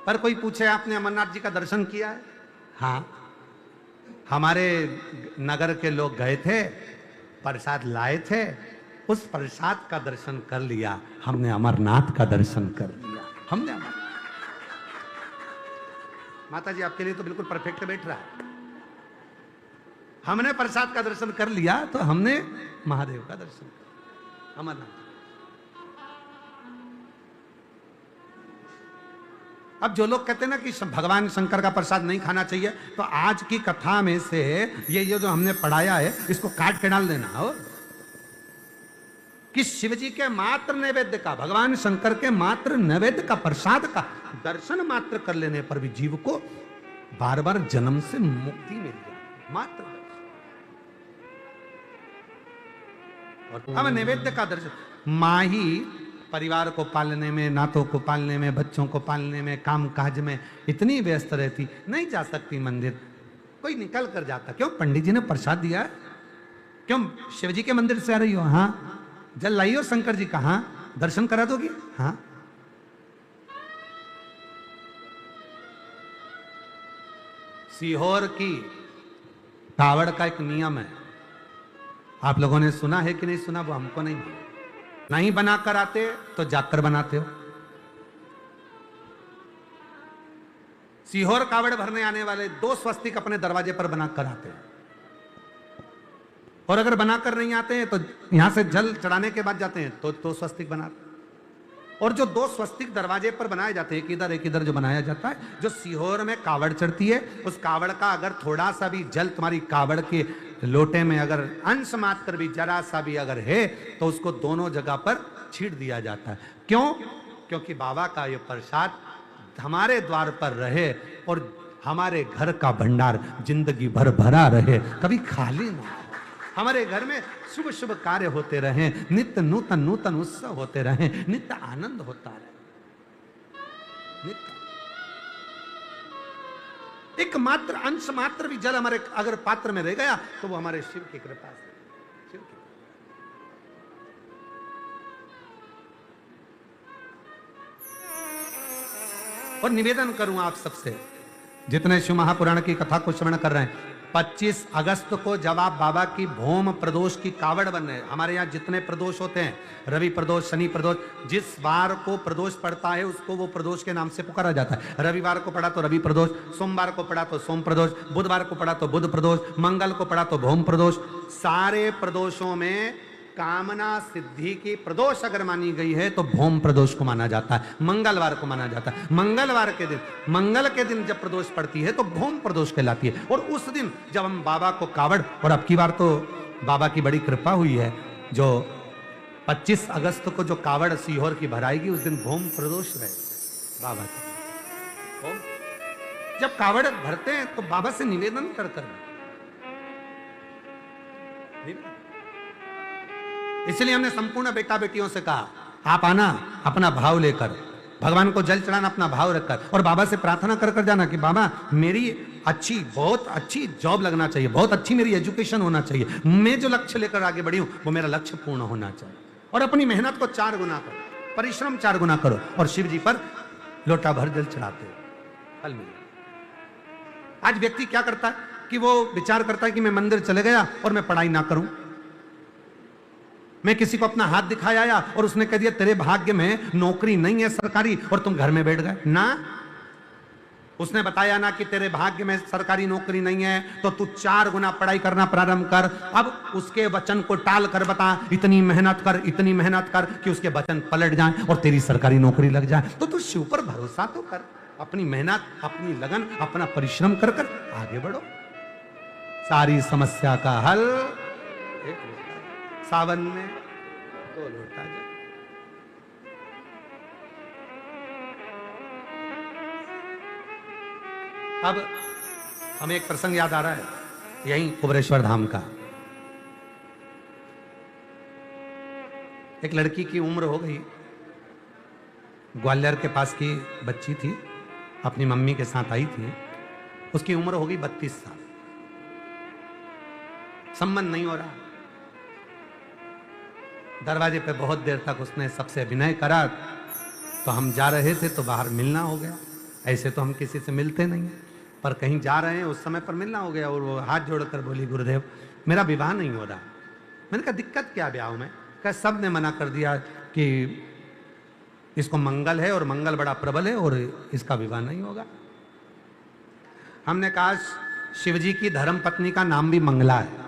पर कोई पूछे आपने अमरनाथ जी का दर्शन किया है? हाँ, हमारे नगर के लोग गए थे, प्रसाद लाए थे, उस प्रसाद का दर्शन कर लिया, हमने अमरनाथ का दर्शन कर लिया। हमने अमरनाथ। माता जी आपके लिए तो बिल्कुल परफेक्ट बैठ रहा है। हमने प्रसाद का दर्शन कर लिया तो हमने महादेव का दर्शन कर, अमरनाथ। अब जो लोग कहते हैं ना कि भगवान शंकर का प्रसाद नहीं खाना चाहिए, तो आज की कथा में से ये जो हमने पढ़ाया है इसको काट के डाल देना हो कि शिव जी के मात्र नैवेद्य का, भगवान शंकर के मात्र नैवेद्य का, प्रसाद का दर्शन मात्र कर लेने पर भी जीव को बार बार जन्म से मुक्ति मिल जाती, मात्र दर्शन। और अब नैवेद्य का दर्शन, माँ ही परिवार को पालने में, नातों को पालने में, बच्चों को पालने में, काम काज में इतनी व्यस्त रहती, नहीं जा सकती मंदिर। कोई निकल कर जाता, क्यों? पंडित जी ने प्रसाद दिया है, क्यों शिव जी के मंदिर से आ रही हो? हाँ। जल लाई हो शंकर जी का? हाँ। दर्शन करा दोगी? हाँ। सीहोर की कावड़ का एक नियम है, आप लोगों ने सुना है कि नहीं सुना, वो हमको नहीं मालूम। नहीं बनाकर आते तो जाकर बनाते हो। सीहोर कावड़ भरने आने वाले 2 स्वस्तिक अपने दरवाजे पर बनाकर आते हैं, और अगर बनाकर नहीं आते हैं तो यहां से जल चढ़ाने के बाद जाते हैं तो 2 स्वस्तिक बनाते हैं। और जो 2 स्वस्तिक दरवाजे पर बनाए जाते हैं, एक इधर जो बनाया जाता है, जो सीहोर में कावड़ चढ़ती है, उस कावड़ का अगर थोड़ा सा भी जल तुम्हारी कावड़ के लोटे में अगर अंश मात्र भी, जरा सा भी अगर है, तो उसको दोनों जगह पर छीट दिया जाता है। क्यों? क्योंकि बाबा का ये प्रसाद हमारे द्वार पर रहे और हमारे घर का भंडार जिंदगी भर भरा रहे, कभी खाली ना हो। हमारे घर में शुभ शुभ कार्य होते रहे, नित्य नूतन नूतन उत्सव होते रहे, नित्य आनंद होता रहे, नित्य। एक मात्र अंश मात्र भी जल हमारे अगर पात्र में रह गया तो वो हमारे शिव की कृपा से, शिव की। और निवेदन करूं आप सबसे, जितने शिव महापुराण की कथा को श्रवण कर रहे हैं, 25 अगस्त को जब आप बाबा की भौम प्रदोष की कावड़ बन रहे हैं, हमारे यहाँ जितने प्रदोष होते हैं, रवि प्रदोष, शनि प्रदोष, जिस बार को प्रदोष पड़ता है उसको वो प्रदोष के नाम से पुकारा जाता है। रविवार को पड़ा तो रवि प्रदोष, सोमवार को पड़ा तो सोम प्रदोष, बुधवार को पड़ा तो बुध प्रदोष, मंगल को पड़ा तो भौम प्रदोष। सारे प्रदोषों में कामना सिद्धि की प्रदोष अगर मानी गई है तो भौम प्रदोष को माना जाता है, मंगलवार को माना जाता है। मंगलवार के दिन, मंगल के दिन जब प्रदोष पड़ती है तो भौम प्रदोष कहलाती है। और उस दिन जब हम बाबा को कावड़, और अब की बार तो बाबा की बड़ी कृपा हुई है, जो 25 अगस्त को जो कावड़ सीहोर की भराएगी उस दिन भौम प्रदोष रहे बाबा की। जब कावड़ भरते हैं तो बाबा से निवेदन कर इसलिए हमने संपूर्ण बेटा बेटियों से कहा, आप आना अपना भाव लेकर, भगवान को जल चढ़ाना अपना भाव रखकर, और बाबा से प्रार्थना कर कर जाना कि बाबा मेरी अच्छी, बहुत अच्छी जॉब लगना चाहिए, बहुत अच्छी मेरी एजुकेशन होना चाहिए, मैं जो लक्ष्य लेकर आगे बढ़ी हूं वो मेरा लक्ष्य पूर्ण होना चाहिए। और अपनी मेहनत को 4 गुना करो, परिश्रम 4 गुना करो, और शिव जी पर लोटा भर जल चढ़ाते हो, फल मिलेगा। आज व्यक्ति क्या करता है कि वो विचार करता है कि मैं मंदिर चले गया और मैं पढ़ाई ना करूं, मैं किसी को अपना हाथ दिखाया और उसने कह दिया तेरे भाग्य में नौकरी नहीं है सरकारी और तुम घर में बैठ गए ना। उसने बताया ना कि तेरे भाग्य में सरकारी नौकरी नहीं है तो तू 4 गुना पढ़ाई करना प्रारंभ कर। अब उसके वचन को टाल कर बता, इतनी मेहनत कर, इतनी मेहनत कर कि उसके वचन पलट जाए और तेरी सरकारी नौकरी लग जाए। तो तू शिव पर भरोसा तो कर, अपनी मेहनत, अपनी लगन, अपना परिश्रम कर कर आगे बढ़ो। सारी समस्या का हल सावन में 2 लोटा जल। अब हमें एक प्रसंग याद आ रहा है, यहीं कुबरेश्वर धाम का। एक लड़की की उम्र हो गई, ग्वालियर के पास की बच्ची थी, अपनी मम्मी के साथ आई थी, उसकी उम्र हो गई 32 साल, संबंध नहीं हो रहा। दरवाजे पे बहुत देर तक उसने सबसे विनय करा, तो हम जा रहे थे तो बाहर मिलना हो गया। ऐसे तो हम किसी से मिलते नहीं हैं, पर कहीं जा रहे हैं उस समय पर मिलना हो गया और वो हाथ जोड़कर बोली गुरुदेव मेरा विवाह नहीं हो रहा। मैंने कहा दिक्कत क्या ब्याह में? कहा सब ने मना कर दिया कि इसको मंगल है और मंगल बड़ा प्रबल है और इसका विवाह नहीं होगा। हमने कहा शिवजी की धर्म पत्नी का नाम भी मंगला है।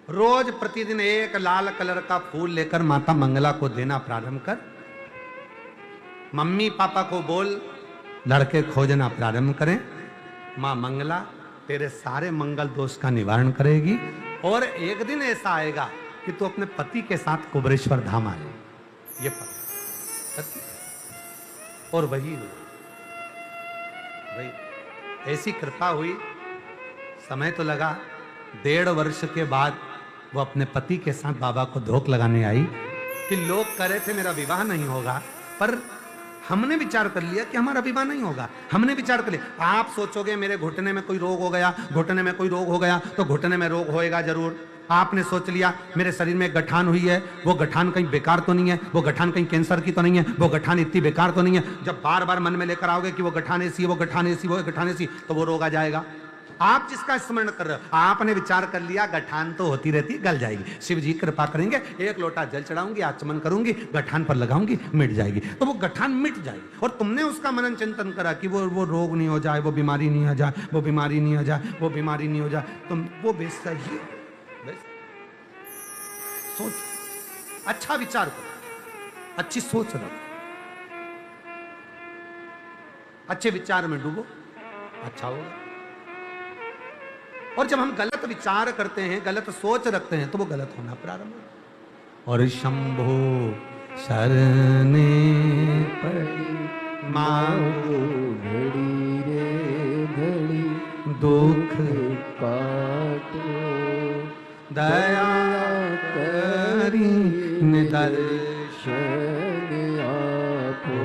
रोज प्रतिदिन एक लाल कलर का फूल लेकर माता मंगला को देना प्रारंभ कर। मम्मी पापा को बोल लड़के खोजना प्रारंभ करें। मां मंगला तेरे सारे मंगल दोष का निवारण करेगी और एक दिन ऐसा आएगा कि तू अपने पति के साथ कुबरेश्वर धाम आए। ये पति और वही ऐसी कृपा हुई। समय तो लगा, 1.5 वर्ष के बाद वो अपने पति के साथ बाबा को धोख लगाने आई कि लोग कह रहे थे मेरा विवाह नहीं होगा, पर हमने विचार कर लिया कि हमारा विवाह नहीं होगा। हमने विचार कर लिया। आप सोचोगे मेरे घुटने में कोई रोग हो गया, घुटने में कोई रोग हो गया तो घुटने में रोग होएगा जरूर। आपने सोच लिया मेरे शरीर में गठान हुई है, वो गठान कहीं बेकार तो नहीं है, वो गठान कहीं कैंसर की तो नहीं है, वो गठान इतनी बेकार तो नहीं है। जब बार बार मन में लेकर आओगे कि वो गठान ऐसी, वो गठान ऐसी, वो गठान ऐसी, तो वो रोग आ जाएगा। आप जिसका स्मरण कर रहे हो, आपने विचार कर लिया गठान तो होती रहती, गल जाएगी, शिव जी कृपा करेंगे, 1 लोटा जल चढ़ाऊंगी, आचमन करूंगी, गठान पर लगाऊंगी, मिट जाएगी। तो वो गठान मिट जाएगी। और तुमने उसका मनन चिंतन करा कि वो रोग नहीं हो जाए, वो बीमारी नहीं आ जाए, वो बीमारी नहीं आ जाए, वो बीमारी नहीं हो जाए। तुम वो बेसही सोच, अच्छा विचार करो, अच्छी सोच रखो, अच्छे विचार में डूबो, अच्छा होगा। और जब हम गलत विचार करते हैं, गलत सोच रखते हैं, तो वो गलत होना प्रारंभ होता। और शंभो शरणे पड़ी मांगो घड़ी रे घड़ी दुख काटो दया करी निदर्शन आपो।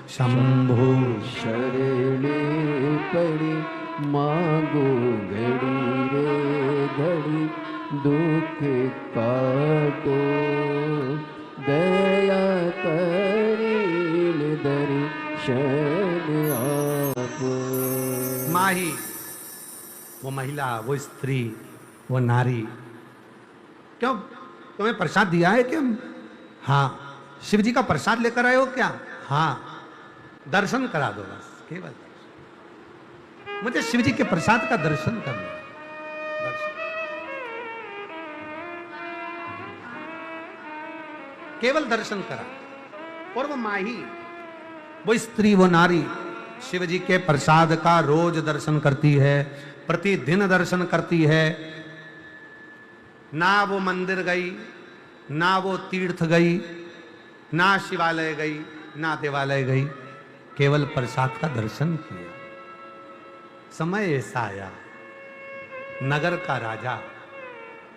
शंभो शरणे पड़ी मांगो घड़ी रे घड़ी दुख काटो दया करील दर्शन आप। माही, वो महिला, वो स्त्री, वो नारी, क्यों तुम्हें प्रसाद दिया है क्या? हाँ। शिव जी का प्रसाद लेकर आए हो क्या? हाँ। दर्शन करा दो बस, केवल मुझे शिव जी के प्रसाद का दर्शन करना। केवल दर्शन करा। और वो माही, वो स्त्री, वो नारी शिव जी के प्रसाद का रोज दर्शन करती है, प्रतिदिन दर्शन करती है। ना वो मंदिर गई, ना वो तीर्थ गई, ना शिवालय गई, ना देवालय गई, केवल प्रसाद का दर्शन किया। समय ऐसा आया, नगर का राजा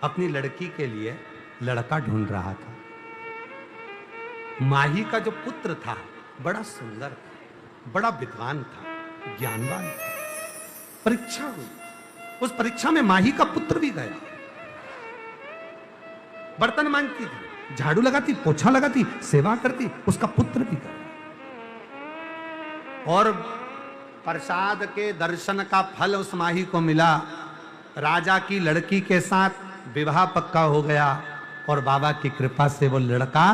अपनी लड़की के लिए लड़का ढूंढ रहा था। माही का जो पुत्र था बड़ा सुंदर था, बड़ा विद्वान था, ज्ञानवान था। परीक्षा हुई, उस परीक्षा में माही का पुत्र भी गया। बर्तन मांजती थी, झाड़ू लगाती, पोछा लगाती, सेवा करती, उसका पुत्र भी गया। और प्रसाद के दर्शन का फल उस माही को मिला। राजा की लड़की के साथ विवाह पक्का हो गया और बाबा की कृपा से वो लड़का,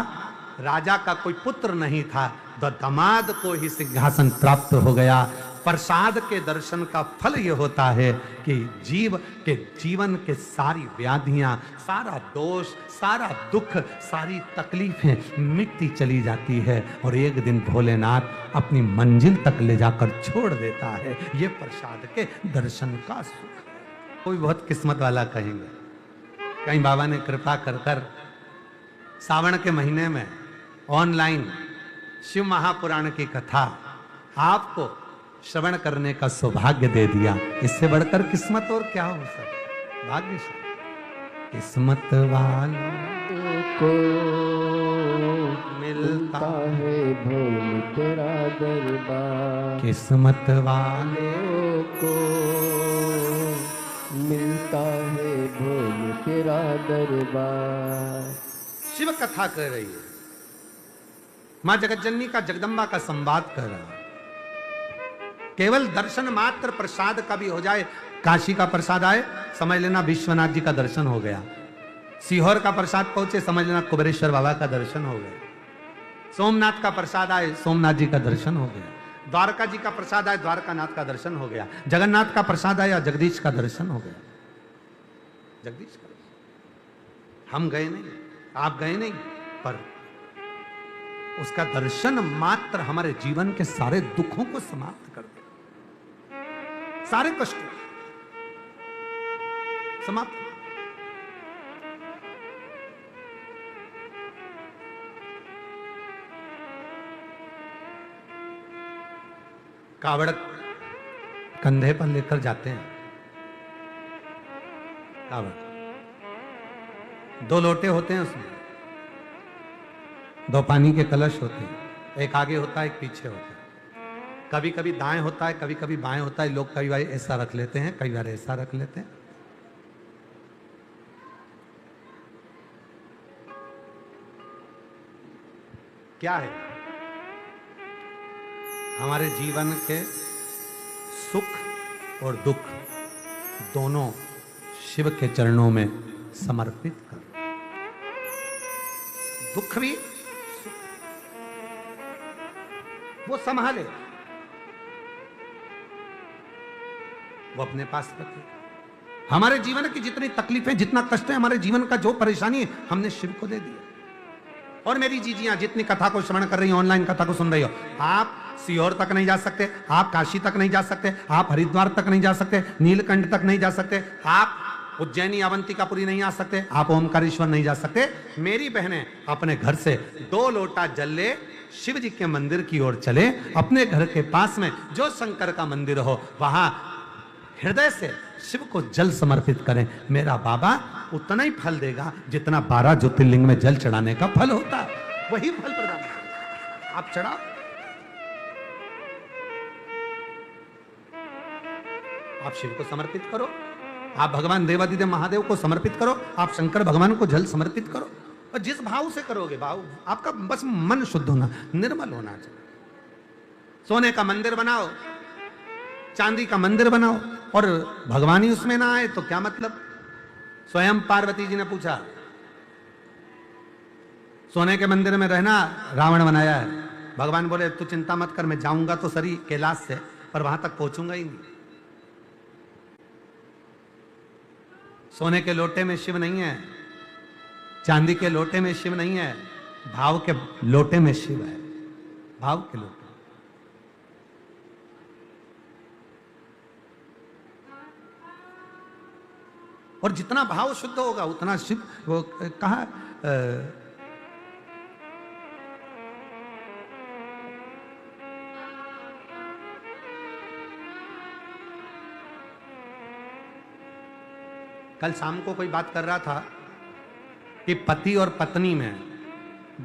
राजा का कोई पुत्र नहीं था तो दामाद को ही सिंहासन प्राप्त हो गया। प्रसाद के दर्शन का फल ये होता है कि जीव के जीवन के सारी व्याधियां, सारा दोष, सारा दुख, सारी तकलीफें मिटती चली जाती है और एक दिन भोलेनाथ अपनी मंजिल तक ले जाकर छोड़ देता है। ये प्रसाद के दर्शन का सुख है। कोई बहुत किस्मत वाला कहेंगे, कहीं बाबा ने कृपा कर कर सावन के महीने में ऑनलाइन शिव महापुराण की कथा आपको श्रवण करने का सौभाग्य दे दिया। इससे बढ़कर किस्मत और क्या हो सकता? भाग्यशाली किस्मत वालों को मिलता है भोल तेरा दरबार। किस्मत वालों को मिलता है भोल तेरा दरबार। शिव कथा कर रही है, मां जगतजननी का जगदम्बा का संवाद कर रहा है। केवल दर्शन मात्र प्रसाद का भी हो जाए, काशी का प्रसाद आए समझ लेना विश्वनाथ जी का दर्शन हो गया, सीहोर का प्रसाद पहुंचे समझ लेना कुबेरेश्वर बाबा का दर्शन हो गया, सोमनाथ का प्रसाद आए सोमनाथ जी का दर्शन हो गया, द्वारका जी का प्रसाद आए द्वारकानाथ का दर्शन हो गया, जगन्नाथ का प्रसाद आया जगदीश का दर्शन हो गया। जगदीश का हम गए नहीं, आप गए नहीं, पर उसका दर्शन मात्र हमारे जीवन के सारे दुखों को समाप्त कर दे, सारे कष्ट समाप्त। कावड़ कंधे पर लेकर जाते हैं, कावड़ 2 लोटे होते हैं, उसमें 2 पानी के कलश होते हैं, एक आगे होता है एक पीछे होता है, कभी कभी दाएं होता है कभी कभी बाएं होता है, लोग कई बार ऐसा रख लेते हैं कई बार ऐसा रख लेते हैं। क्या है हमारे जीवन के सुख और दुख दोनों शिव के चरणों में समर्पित कर। दुख भी सुख वो संभाले, वो अपने पास रखे। हमारे जीवन की जितनी तकलीफें जितना कष्ट है, हमारे जीवन का जो परेशानी है हमने शिव को दे दिया। और मेरी जीजियां जितनी कथा को श्रवण कर रही हो, ऑनलाइन कथा को सुन रही हो, आप सीहोर तक नहीं जा सकते, आप काशी तक नहीं जा सकते, आप हरिद्वार तक नहीं जा सकते, नीलकंठ तक नहीं जा सकते, आप उज्जैनी अवंतिकापुरी नहीं आ सकते, आप ओमकारेश्वर नहीं जा सकते। मेरी बहनें अपने घर से 2 लोटा जल ले शिव जी के मंदिर की ओर चले, अपने घर के पास में जो शंकर का मंदिर हो वहां हृदय से शिव को जल समर्पित करें। मेरा बाबा उतना ही फल देगा जितना 12 ज्योतिर्लिंग में जल चढ़ाने का फल होता है, वही फल प्रदान करेगा। आप चढ़ाओ, आप शिव को समर्पित करो, आप भगवान देवादिदेव महादेव को समर्पित करो, आप शंकर भगवान को जल समर्पित करो। और जिस भाव से करोगे, भाव आपका बस मन शुद्ध होना, निर्मल होना चाहिए। सोने का मंदिर बनाओ, चांदी का मंदिर बनाओ और भगवान ही उसमें ना आए तो क्या मतलब। स्वयं पार्वती जी ने पूछा, सोने के मंदिर में रहना रावण बनाया है। भगवान बोले तू चिंता मत कर, मैं जाऊंगा तो सरी कैलाश से, पर वहां तक पहुंचूंगा ही नहीं। सोने के लोटे में शिव नहीं है, चांदी के लोटे में शिव नहीं है, भाव के लोटे में शिव है। भाव के लोटे। और जितना भाव शुद्ध होगा उतना शिव, वो कहा कल शाम को कोई बात कर रहा था कि पति और पत्नी में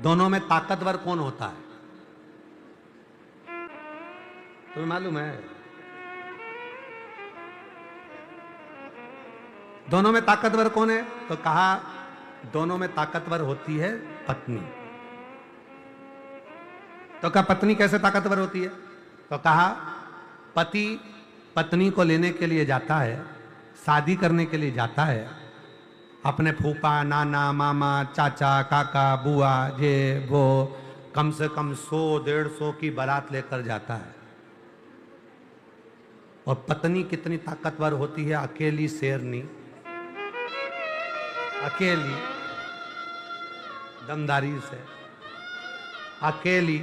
दोनों में ताकतवर कौन होता है। तुम्हें मालूम है दोनों में ताकतवर कौन है? तो कहा दोनों में ताकतवर होती है पत्नी। तो कहा पत्नी कैसे ताकतवर होती है? तो कहा पति पत्नी को लेने के लिए जाता है, शादी करने के लिए जाता है, अपने फूफा नाना मामा चाचा काका बुआ ये वो कम से कम 100-150 की बारात लेकर जाता है। और पत्नी कितनी ताकतवर होती है, अकेली शेरनी, अकेली दमदारी से, अकेली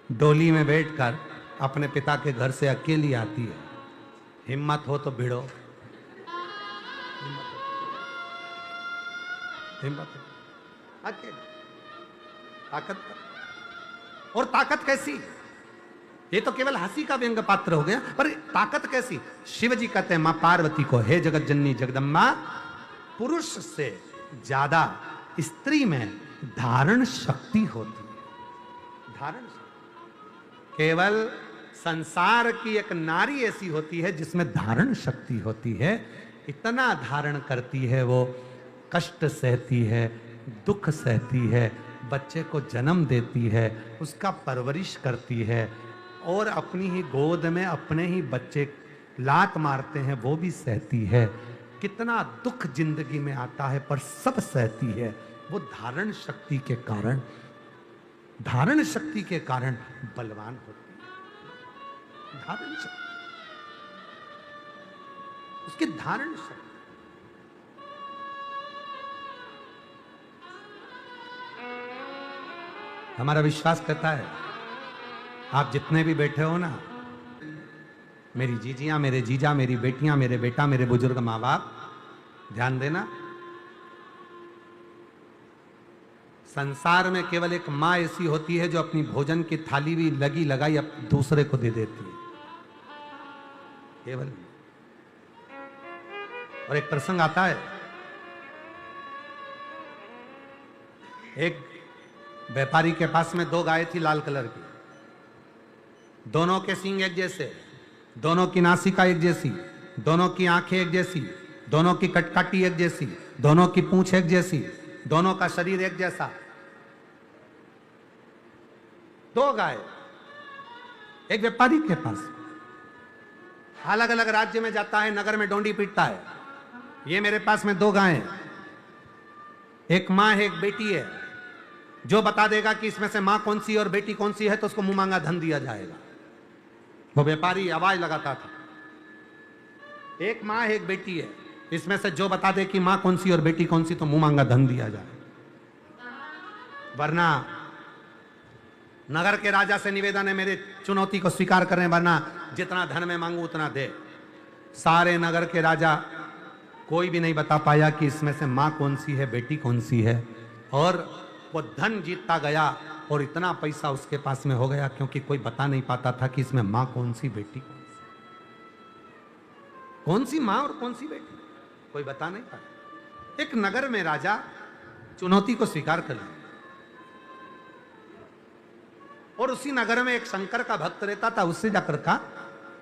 डोली में बैठकर अपने पिता के घर से अकेली आती है। हिम्मत हो तो भिड़ो, हिम्मत हो, अकेली ताकत। और ताकत कैसी? ये तो केवल हंसी का व्यंग पात्र हो गया, पर ताकत कैसी? शिव जी कहते हैं मां पार्वती को, हे जगत जननी जगदम्बा, पुरुष से ज्यादा स्त्री में धारण शक्ति होती है। धारण शक्ति केवल संसार की एक नारी ऐसी होती है जिसमें धारण शक्ति होती है। इतना धारण करती है, वो कष्ट सहती है, दुख सहती है, बच्चे को जन्म देती है, उसका परवरिश करती है, और अपनी ही गोद में अपने ही बच्चे लात मारते हैं वो भी सहती है। कितना दुख जिंदगी में आता है पर सब सहती है। वो धारण शक्ति के कारण, धारण शक्ति के कारण बलवान होती है। धारण शक्ति, उसकी धारण शक्ति। हमारा विश्वास करता है, आप जितने भी बैठे हो ना, मेरी जीजियां, मेरे जीजा, मेरी बेटियां, मेरे बेटा, मेरे बुजुर्ग माँ बाप, ध्यान देना, संसार में केवल एक माँ ऐसी होती है जो अपनी भोजन की थाली भी लगी लगाई अब दूसरे को दे देती है, केवल। और एक प्रसंग आता है, एक व्यापारी के पास में 2 गाय थी लाल कलर की, दोनों के सींग एक जैसे, दोनों की नासिका एक जैसी, दोनों की आंखें एक जैसी, दोनों की कटकाटी एक जैसी, दोनों की पूंछ एक जैसी, दोनों का शरीर एक जैसा। 2 गाय एक व्यापारी के पास, अलग अलग राज्य में जाता है, नगर में डोंडी पीटता है, ये मेरे पास में 2 गायें, एक मां है एक बेटी है, जो बता देगा कि इसमें से मां कौन सी और बेटी कौन सी है तो उसको मुंह मांगा धन दिया जाएगा। वो व्यापारी आवाज लगाता था, एक मां है एक बेटी है, इसमें से जो बता दे कि मां कौन सी और बेटी कौन सी तो मुंह मांगा धन दिया जाए। वरना नगर के राजा से निवेदन है, मेरे चुनौती को स्वीकार करें, वरना जितना धन मैं मांगू उतना दे। सारे नगर के राजा कोई भी नहीं बता पाया कि इसमें से मां कौन सी है बेटी कौन सी है, और वो धन जीतता गया और इतना पैसा उसके पास में हो गया क्योंकि कोई बता नहीं पाता था कि इसमें मां कौन सी बेटी कौन सी मां और कौन सी बेटी, कोई बता नहीं पाया। एक नगर में राजा चुनौती को स्वीकार कर लिया, और उसी नगर में एक शंकर का भक्त रहता था, उससे जाकर कहा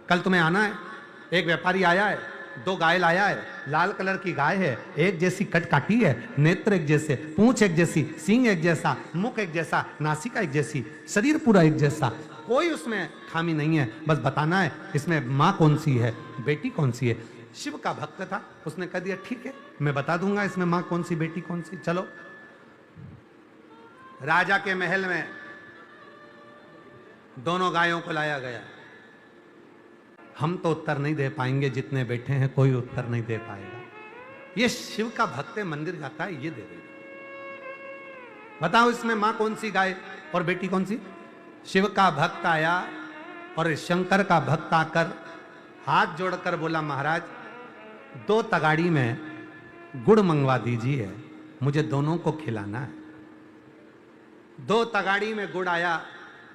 कल तुम्हें आना है, एक व्यापारी आया है, 2 गाय लाया है, लाल कलर की गाय है, एक जैसी कटकाठी है, नेत्र एक जैसे, पूंछ एक जैसी, सींग एक जैसा, मुख एक जैसा, नासिका एक जैसी, शरीर पूरा एक जैसा, कोई उसमें खामी नहीं है, बस बताना है इसमें मां कौन सी है बेटी कौन सी है। शिव का भक्त था, उसने कह दिया ठीक है मैं बता दूंगा इसमें मां कौन सी बेटी कौन सी। चलो राजा के महल में दोनों गायों को लाया गया। हम तो उत्तर नहीं दे पाएंगे, जितने बैठे हैं कोई उत्तर नहीं दे पाएगा। ये शिव का भक्त है, मंदिर जाता है, ये दे देगा। बताओ इसमें मां कौन सी गाय और बेटी कौन सी। शिव का भक्त आया और शंकर का भक्त आकर हाथ जोड़कर बोला महाराज 2 तगाड़ी में गुड़ मंगवा दीजिए, मुझे दोनों को खिलाना है। 2 तगाड़ी में गुड़ आया,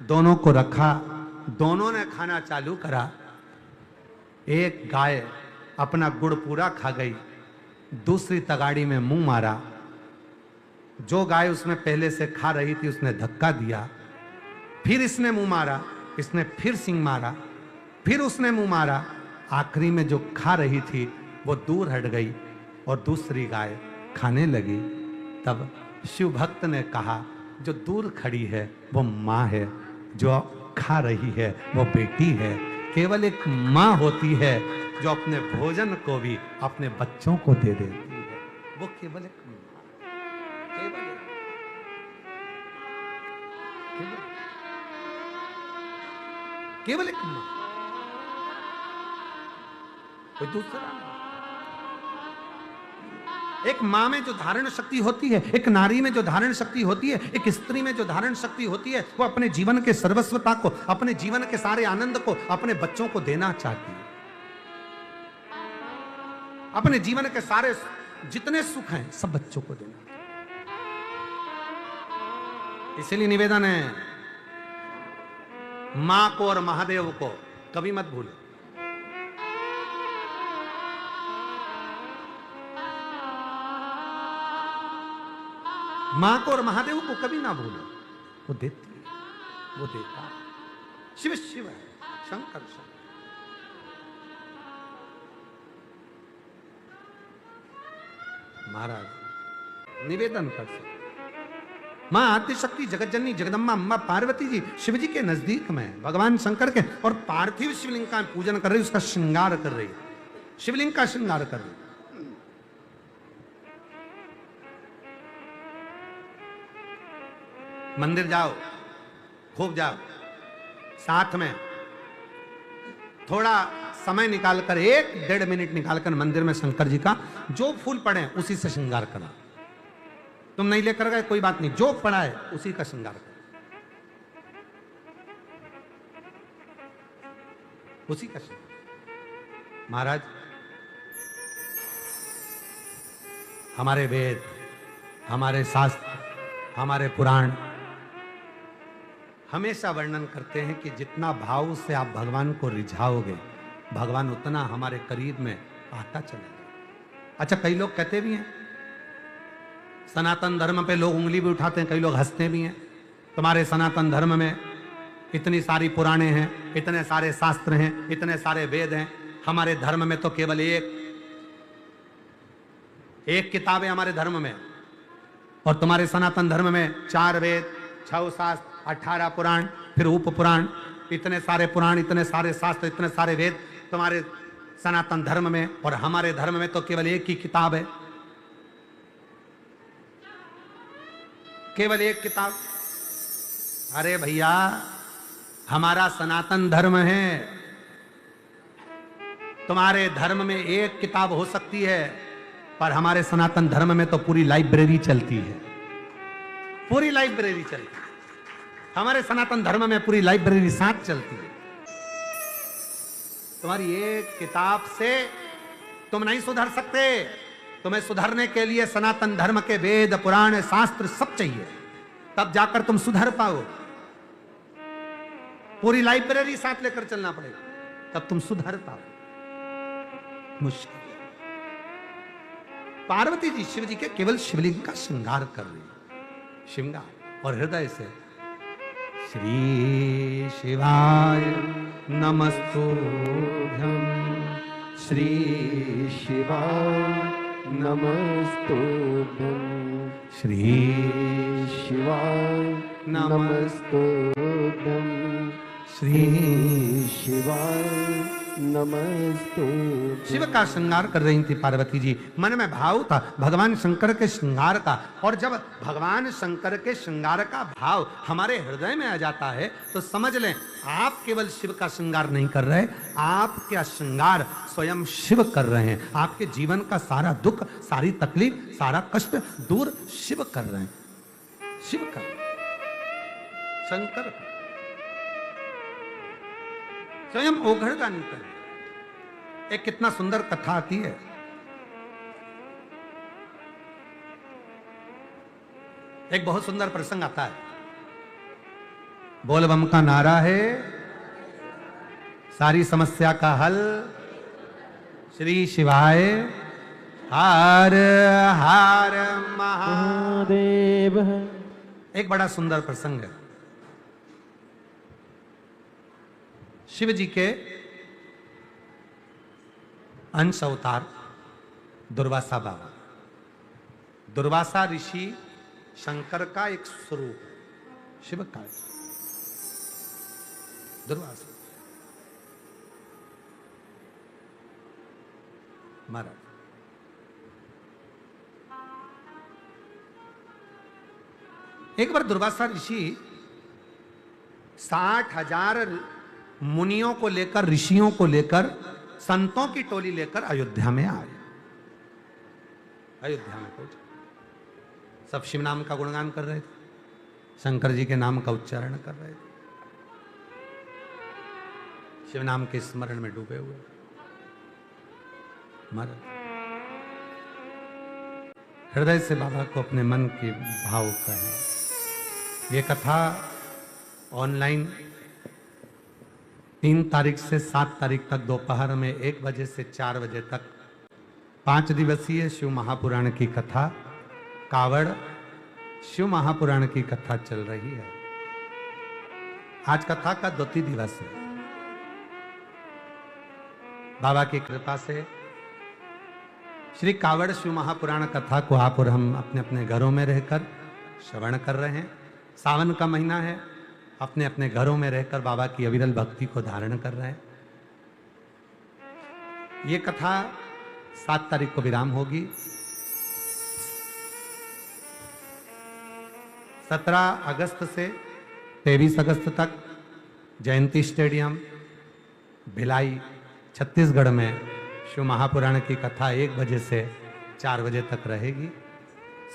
दोनों को रखा, दोनों ने खाना चालू करा। एक गाय अपना गुड़ पूरा खा गई, दूसरी तगाड़ी में मुंह मारा। जो गाय उसमें पहले से खा रही थी उसने धक्का दिया, फिर इसने मुंह मारा, इसने फिर सींग मारा, फिर उसने मुंह मारा। आखिरी में जो खा रही थी वो दूर हट गई और दूसरी गाय खाने लगी। तब शिव भक्त ने कहा जो दूर खड़ी है वो माँ है, जो खा रही है वो बेटी है। केवल एक माँ होती है जो अपने भोजन को भी अपने बच्चों को दे देती है, वो केवल एक माँ, केवल एक माँ, कोई दूसरा नहीं। एक माँ में जो धारण शक्ति होती है, एक नारी में जो धारण शक्ति होती है, एक स्त्री में जो धारण शक्ति होती है, वो अपने जीवन के सर्वस्वता को, अपने जीवन के सारे आनंद को अपने बच्चों को देना चाहती है। अपने जीवन के सारे जितने सुख हैं सब बच्चों को देना। इसलिए निवेदन है मां को और महादेव को कभी मत भूलो। मां को और महादेव को कभी ना भूलो, वो देती है, वो देता है। शिव शिव है, शंकर शंकर। महाराज निवेदन कर सकते माँ आद्यशक्ति जगत जननी जगदम्बा अम्बा पार्वती जी शिव जी के नजदीक में भगवान शंकर के और पार्थिव शिवलिंग का पूजन कर रही, उसका श्रृंगार कर रही, शिवलिंग का श्रृंगार कर रही। मंदिर जाओ, खूब जाओ, साथ में थोड़ा समय निकालकर 1-1.5 मिनट निकालकर मंदिर में शंकर जी का जो फूल पड़े उसी से श्रृंगार करो। तुम नहीं लेकर गए कोई बात नहीं, जो पड़ा है उसी का श्रृंगार करो, उसी का श्रृंगार। महाराज, हमारे वेद, हमारे शास्त्र, हमारे पुराण हमेशा वर्णन करते हैं कि जितना भाव से आप भगवान को रिझाओगे, भगवान उतना हमारे करीब में आता चलेगा। अच्छा, कई लोग कहते भी हैं, सनातन धर्म पे लोग उंगली भी उठाते हैं, कई लोग हंसते भी हैं, तुम्हारे सनातन धर्म में इतनी सारी पुराणे हैं, इतने सारे शास्त्र हैं, इतने सारे वेद हैं, हमारे धर्म में तो केवल एक किताब है हमारे धर्म में, और तुम्हारे सनातन धर्म में 4 वेद, 6 शास्त्र, 18 पुराण, फिर उप पुराण, इतने सारे पुराण, इतने सारे शास्त्र, इतने सारे वेद तुम्हारे सनातन धर्म में, और हमारे धर्म में तो केवल एक ही किताब है, केवल एक किताब। अरे भैया, हमारा सनातन धर्म है, तुम्हारे धर्म में एक किताब हो सकती है, पर हमारे सनातन धर्म में तो पूरी लाइब्रेरी चलती है, पूरी लाइब्रेरी चलती है। हमारे सनातन धर्म में पूरी लाइब्रेरी साथ चलती है। तुम्हारी एक किताब से तुम नहीं सुधर सकते, तुम्हें सुधरने के लिए सनातन धर्म के वेद, पुराण, शास्त्र सब चाहिए, तब जाकर तुम सुधर पाओ। पूरी लाइब्रेरी साथ लेकर चलना पड़ेगा, तब तुम सुधर पाओ। मुश्किल। पार्वती जी शिव जी के केवल शिवलिंग का श्रृंगार कर रही, श्रृंगार, और हृदय से श्री शिवाय नमस्तुभ्यं, श्री शिवाय नमस्तुभ्यं, श्री शिवाय नमस्तुभ्यं, श्री शिवाय नमस्तुभ्यं। शिव का श्रृंगार कर रही थी पार्वती जी। मन में भाव था भगवान शंकर के श्रृंगार का, और जब भगवान शंकर के श्रृंगार का भाव हमारे हृदय में आ जाता है तो समझ लें आप केवल शिव का श्रृंगार नहीं कर रहे, आपका श्रृंगार स्वयं शिव कर रहे हैं। आपके जीवन का सारा दुख, सारी तकलीफ, सारा कष्ट दूर शिव कर रहे हैं, शिव कर रहे हैं, शंकर स्वयं ओघड़दानी कर रहे हैं। एक कितना सुंदर कथा आती है, एक बहुत सुंदर प्रसंग आता है। बोल बम का नारा है, सारी समस्या का हल, श्री शिवाय हर हर महादेव। एक बड़ा सुंदर प्रसंग है। शिव जी के अंश अवतार दुर्वासा बाबा, दुर्वासा ऋषि शंकर का एक स्वरूप, शिव का दुर्वासा महाराज। एक बार दुर्वासा ऋषि 60,000 मुनियों को लेकर, ऋषियों को लेकर, संतों की टोली लेकर अयोध्या में आए। अयोध्या में पहुंचे, सब शिव नाम का गुणगान कर रहे थे, शंकर जी के नाम का उच्चारण कर रहे थे, शिव नाम के स्मरण में डूबे हुए। महाराज हृदय से बाबा को अपने मन के भाव कहें। ये कथा ऑनलाइन 3 तारीख से 7 तारीख तक दोपहर में 1 बजे से 4 बजे तक 5 दिवसीय शिव महापुराण की कथा, कावड़ शिव महापुराण की कथा चल रही है। आज कथा का 2 दिवस है। बाबा की कृपा से श्री कावड़ शिव महापुराण कथा को आप और हम अपने अपने घरों में रहकर श्रवण कर रहे हैं। सावन का महीना है, अपने अपने घरों में रहकर बाबा की अविरल भक्ति को धारण कर रहे हैं। ये कथा 7 तारीख को विराम होगी। 17 अगस्त से 23 अगस्त तक जयंती स्टेडियम भिलाई छत्तीसगढ़ में शिव महापुराण की कथा 1 बजे से 4 बजे तक रहेगी।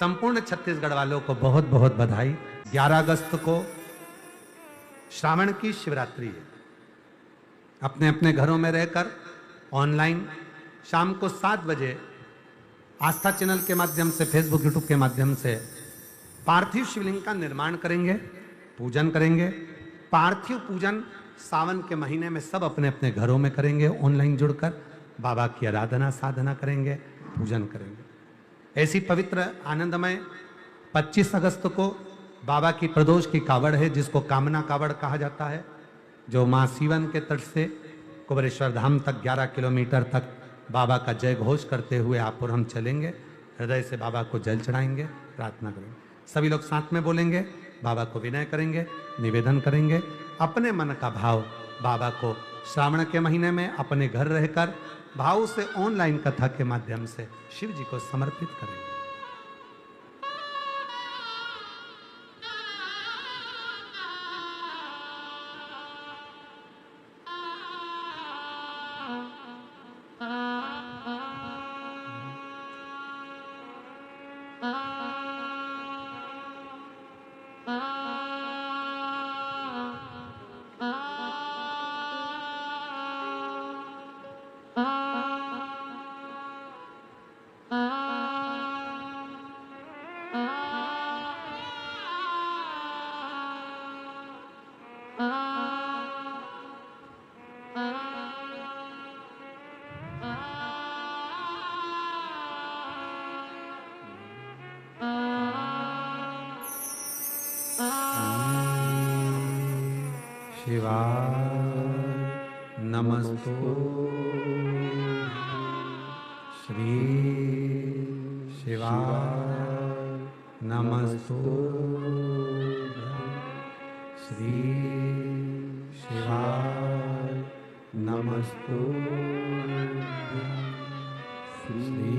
संपूर्ण छत्तीसगढ़ वालों को बहुत बहुत बधाई। 11 अगस्त को श्रावण की शिवरात्रि है। अपने अपने घरों में रहकर ऑनलाइन शाम को 7 बजे आस्था चैनल के माध्यम से, फेसबुक यूट्यूब के माध्यम से पार्थिव शिवलिंग का निर्माण करेंगे, पूजन करेंगे। पार्थिव पूजन सावन के महीने में सब अपने अपने घरों में करेंगे, ऑनलाइन जुड़कर बाबा की आराधना साधना करेंगे, पूजन करेंगे। ऐसी पवित्र आनंदमय 25 अगस्त को बाबा की प्रदोष की कावड़ है, जिसको कामना कावड़ कहा जाता है, जो माँ सीवन के तट से कुबरेश्वर धाम तक 11 किलोमीटर तक बाबा का जय घोष करते हुए आप और हम चलेंगे। हृदय से बाबा को जल चढ़ाएंगे, प्रार्थना करेंगे। सभी लोग साथ में बोलेंगे, बाबा को विनय करेंगे, निवेदन करेंगे। अपने मन का भाव बाबा को श्रावण के महीने में अपने घर रहकर भाव से ऑनलाइन कथा के माध्यम से शिव जी को समर्पित करेंगे। शिवाय नमस्तु श्री शिवाय नमस्तु श्री शिवाय नमस्तु श्री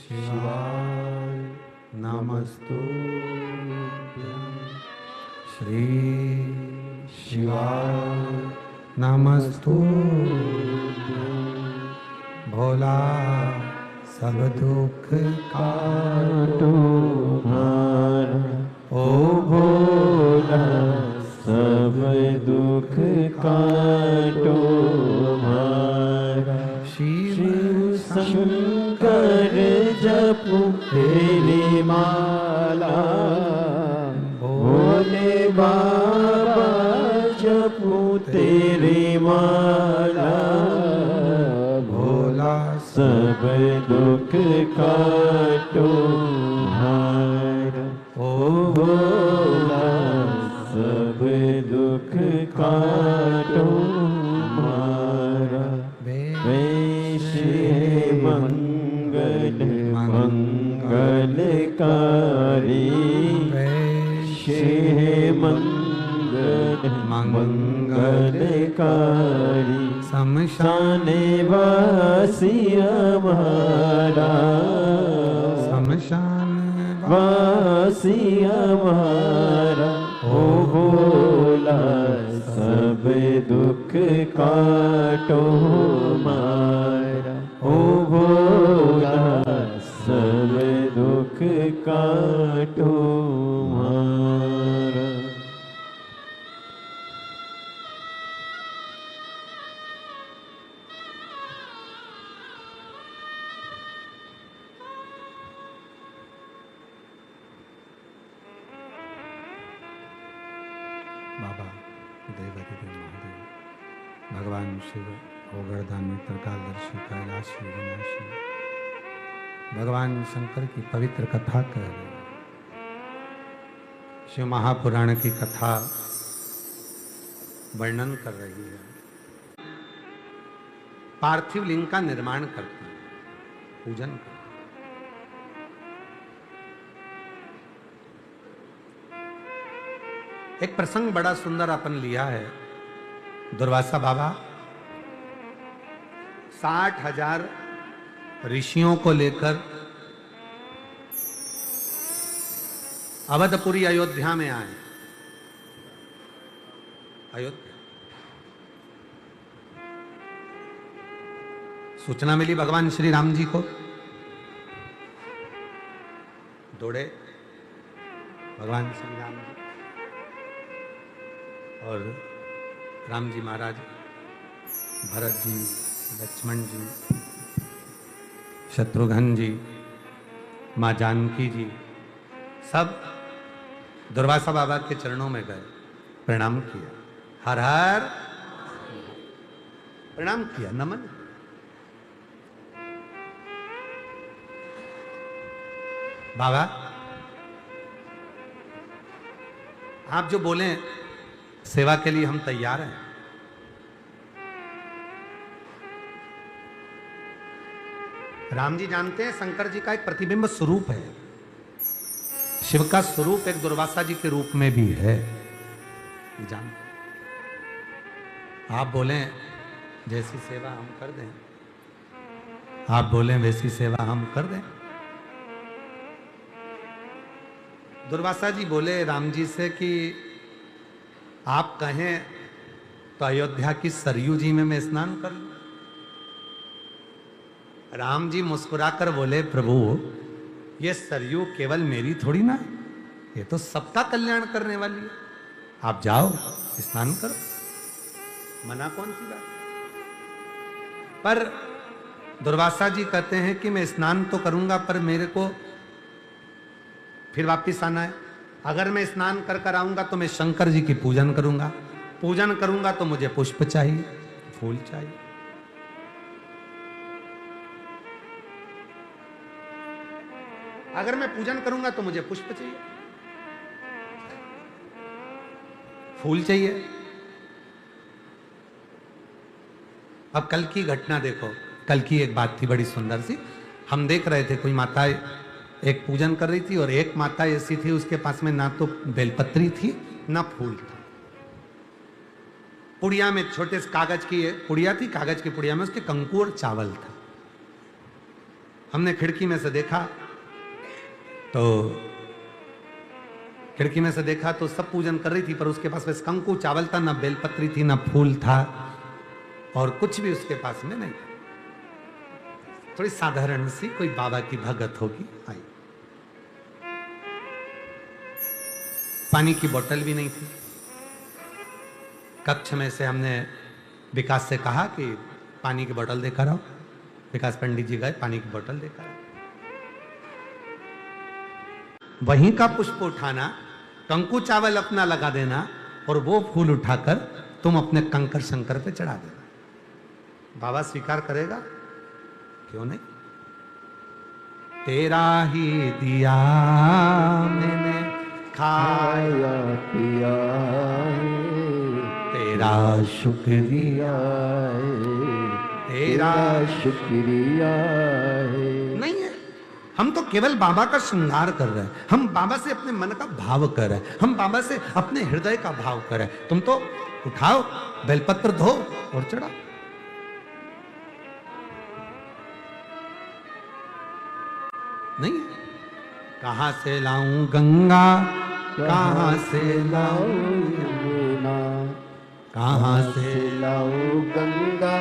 शिवाय नमस्तु श्री शिवाय नमस्तु। भोला सब दुख काटो भार, ओ भोला सब दुख काटो भार। शिव शंकर जपु तेरी माला, भोले बाबा जपू तेरी माला। भोला सब दुख काटो भार, ओ भोला सब दुख काटो मारा। वैश मंगल मंगलकारी, हे मंगल मंगलकारी। शमशान वासी हमारा, शमशान वासी हमारा। ओ भोला सब दुख काटो मारा। ओ भोला सब दुख काटो मारा। बाबा देवाधिदेव महादेव, भगवान शिव गोवर्धन त्रिकालदर्शी कैलाशी विनाशी, भगवान शंकर की पवित्र कथा कर रहे हैं। शिव महापुराण की कथा वर्णन कर रही है। पार्थिव लिंग का निर्माण करते हैं, पूजन करते हैं। एक प्रसंग बड़ा सुंदर अपन लिया है। दुर्वासा बाबा 60,000 ऋषियों को लेकर अवधपुरी अयोध्या में आए। अयोध्या सूचना मिली भगवान श्री राम जी को, दौड़े भगवान श्री राम जी और राम जी महाराज, भरत जी, लक्ष्मण जी, शत्रुघ्न जी, माँ जानकी जी, सब दुर्वासा बाबा के चरणों में गए, प्रणाम किया, हर हर प्रणाम किया, नमन। बाबा आप जो बोले सेवा के लिए हम तैयार हैं। राम जी जानते हैं शंकर जी का एक प्रतिबिंब स्वरूप है, शिव का स्वरूप एक दुर्वासा जी के रूप में भी है, जानते। आप बोले जैसी सेवा हम कर दें, आप बोले वैसी सेवा हम कर दें। दुर्वासा जी बोले राम जी से कि आप कहें तो अयोध्या की सरयू जी में मैं स्नान कर लूं। राम जी मुस्कुराकर बोले प्रभु ये सरयू केवल मेरी थोड़ी ना है, ये तो सबका कल्याण करने वाली है, आप जाओ स्नान करो, मना कौन सी बात। पर दुर्वासा जी कहते हैं कि मैं स्नान तो करूंगा पर मेरे को फिर वापिस आना है। अगर मैं स्नान कर कर आऊंगा तो मैं शंकर जी की पूजन करूंगा, पूजन करूंगा तो मुझे पुष्प चाहिए, फूल चाहिए। अगर मैं पूजन करूंगा तो मुझे पुष्प चाहिए, फूल चाहिए। अब कल की घटना देखो, कल की एक बात थी बड़ी सुंदर सी। हम देख रहे थे कोई माता एक पूजन कर रही थी और एक माता ऐसी थी उसके पास में ना तो बेलपत्री थी ना फूल था। पुड़िया में छोटे से कागज की पुड़िया थी, कागज की पुड़िया में उसके कंकु और चावल था। हमने खिड़की में से देखा तो सब पूजन कर रही थी पर उसके पास बस कंकु चावल था, ना बेलपत्री थी ना फूल था और कुछ भी उसके पास में नहीं था। थोड़ी साधारण सी कोई बाबा की भगत होगी आई। पानी की बोतल भी नहीं थी। कक्ष में से हमने विकास से कहा कि पानी की बोतल देकर आओ। विकास पंडित जी गए, पानी की बोतल देकर आओ। वहीं का पुष्प उठाना, कंकु चावल अपना लगा देना और वो फूल उठाकर तुम अपने कंकर शंकर पे चढ़ा देना। बाबा स्वीकार करेगा? क्यों नहीं? तेरा ही दिया मैंने खाया पिया, तेरा शुक्रिया, तेरा शुक्रिया नहीं है। हम तो केवल बाबा का श्रृंगार कर रहे हैं, हम बाबा से अपने मन का भाव कर रहे हैं, हम बाबा से अपने हृदय का भाव कर रहे हैं। तुम तो उठाओ, बेलपत्र धो और चढ़ाओ। नहीं है। कहां से लाऊं गंगा, कहां से लाऊं यमुना, कहां से लाऊं गंगा,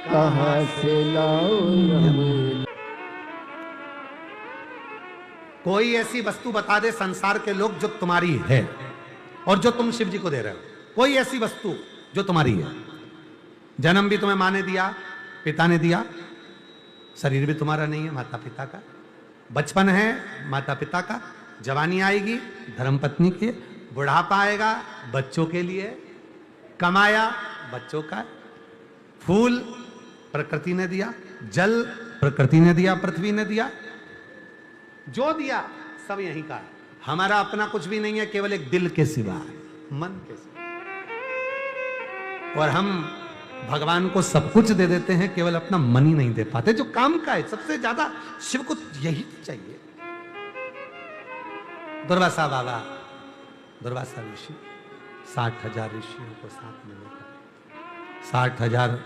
कहां से लाऊं यमुना। कोई ऐसी वस्तु बता दे संसार के लोग जो तुम्हारी है और जो तुम शिव जी को दे रहे हो। कोई ऐसी वस्तु जो तुम्हारी है। जन्म भी तुम्हें माँ ने दिया, पिता ने दिया, शरीर भी तुम्हारा नहीं है, माता पिता का। बचपन है माता पिता का, जवानी आएगी धर्मपत्नी की, बुढ़ापा आएगा बच्चों के लिए, कमाया बच्चों का, फूल प्रकृति ने दिया, जल प्रकृति ने दिया, पृथ्वी ने दिया, जो दिया सब यहीं का है। हमारा अपना कुछ भी नहीं है, केवल एक दिल के सिवा है, मन के सिवा। और हम भगवान को सब कुछ दे देते हैं, केवल अपना मन ही नहीं दे पाते जो काम का है। सबसे ज्यादा शिव को यही चाहिए। दुर्वासा बाबा, दुर्वासा ऋषि 60,000 ऋषियों को साथ में लेकर 60,000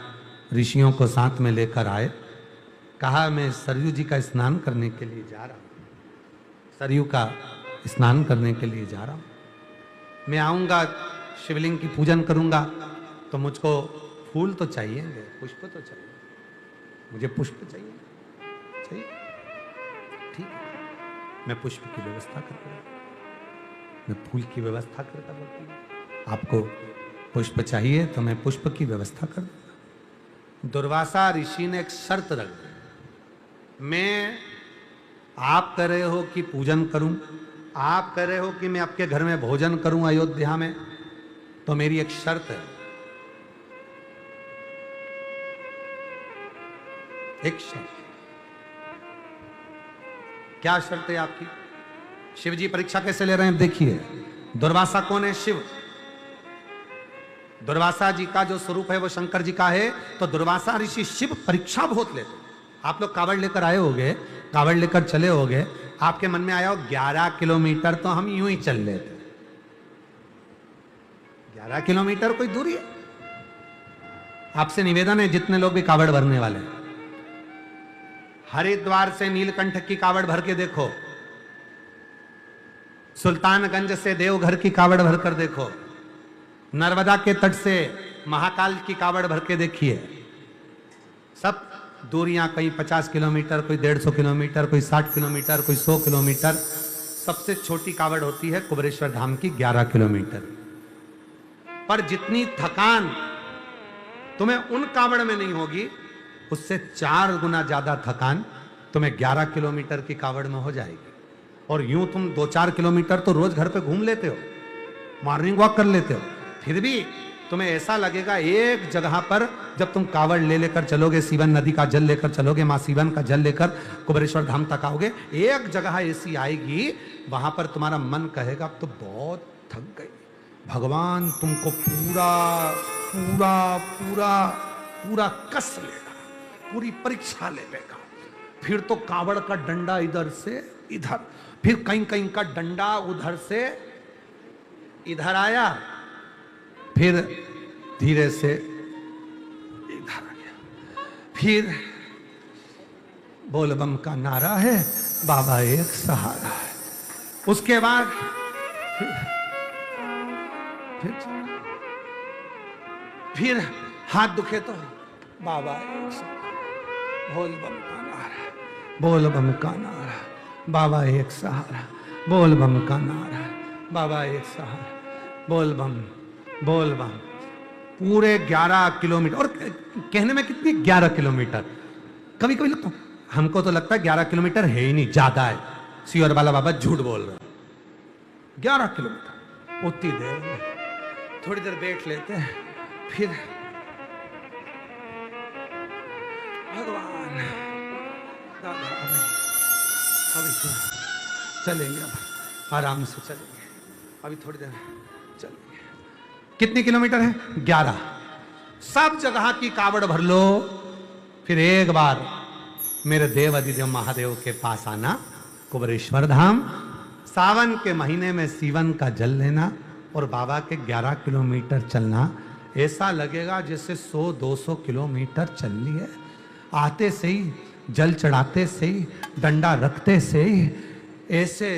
ऋषियों को साथ में लेकर आए। कहा मैं सरयू जी का स्नान करने के लिए जा रहा हूँ, सरयू का स्नान करने के लिए जा रहा हूँ। मैं आऊँगा, शिवलिंग की पूजन करूँगा, तो मुझको फूल तो चाहिएंगे, पुष्प तो चाहिए, मुझे पुष्प चाहिए, चाहिए, ठीक है, मैं पुष्प की व्यवस्था करता हूँ, मैं फूल की व्यवस्था करता हूँ। आपको पुष्प चाहिए तो मैं पुष्प की व्यवस्था कर दूंगा। दुर्वासा ऋषि ने एक शर्त रख दी, मैं आप कह रहे हो कि पूजन करूं, आप कह रहे हो कि मैं आपके घर में भोजन करूं अयोध्या में, तो मेरी एक शर्त है, एक शर्त। क्या शर्त है आपकी? शिव जी परीक्षा कैसे ले रहे हैं देखिए। दुर्वासा कौन है? शिव। दुर्वासा जी का जो स्वरूप है वो शंकर जी का है, तो दुर्वासा ऋषि शिव परीक्षा बहुत लेते। आप लोग कावड़ लेकर आए होगे, कावड़ लेकर चले होगे, आपके मन में आया हो 11 किलोमीटर तो हम यूं ही चल लेते। 11 किलोमीटर कोई दूरी है? आपसे निवेदन है, जितने लोग भी कावड़ भरने वाले हैं, हरिद्वार से नीलकंठ की कावड़ भर के देखो, सुल्तानगंज से देवघर की कावड़ भरकर देखो, नर्मदा के तट से महाकाल की कावड़ भर के देखिए। सब दूरियां कहीं 50 किलोमीटर, कोई 150 किलोमीटर, कोई 60 किलोमीटर, कोई 100 किलोमीटर। सबसे छोटी कावड़ होती है कुबेरेश्वर धाम की 11 किलोमीटर। पर जितनी थकान तुम्हें उन कावड़ में नहीं होगी, उससे 4 गुना ज्यादा थकान तुम्हें 11 किलोमीटर की कावड़ में हो जाएगी। और यूं तुम 2-4 किलोमीटर तो रोज घर पे घूम लेते हो, मॉर्निंग वॉक कर लेते हो, फिर भी तुम्हें ऐसा लगेगा एक जगह पर जब तुम कावड़ ले लेकर चलोगे, सीवन नदी का जल लेकर चलोगे, मां सीवन का जल लेकर कुबेरेश्वर धाम तक आओगे, एक जगह ऐसी आएगी वहां पर तुम्हारा मन कहेगा अब तो बहुत थक गई, भगवान तुमको पूरा पूरा पूरा पूरा कस लेगा, पूरी परीक्षा ले लेगा। फिर तो कावड़ का डंडा इधर से इधर, फिर कहीं कहीं का डंडा उधर से इधर आया, फिर धीरे से इधर आ गया, फिर बोलबम का नारा है, बाबा एक सहारा है। उसके बाद फिर हाथ दुखे तो बाबा एक सहारा, बोलबम का नारा, बोलबम का नारा, बाबा एक सहारा, बोलबम का नारा, बाबा एक सहारा, बोलबम बोलबम। पूरे 11 किलोमीटर, और कहने में कितनी 11 किलोमीटर, कभी कभी लगता हमको तो लगता है 11 किलोमीटर है ही नहीं, ज्यादा है। सियोर वाला बाबा झूठ बोल रहा है, 11 किलोमीटर उतनी देर में। थोड़ी देर बैठ लेते हैं, फिर भगवान दादा अभी तो चलेंगे, अब आराम से चलेंगे, अभी थोड़ी देर चलेंगे। कितने किलोमीटर है? 11। सब जगह की कावड़ भर लो, फिर एक बार मेरे देव अधिदेव महादेव के पास आना, कुबेरेश्वर धाम, सावन के महीने में सीवन का जल लेना और बाबा के 11 किलोमीटर चलना। ऐसा लगेगा जैसे 100-200 किलोमीटर चल लिए। आते से ही, जल चढ़ाते से ही, डंडा रखते से ही ऐसे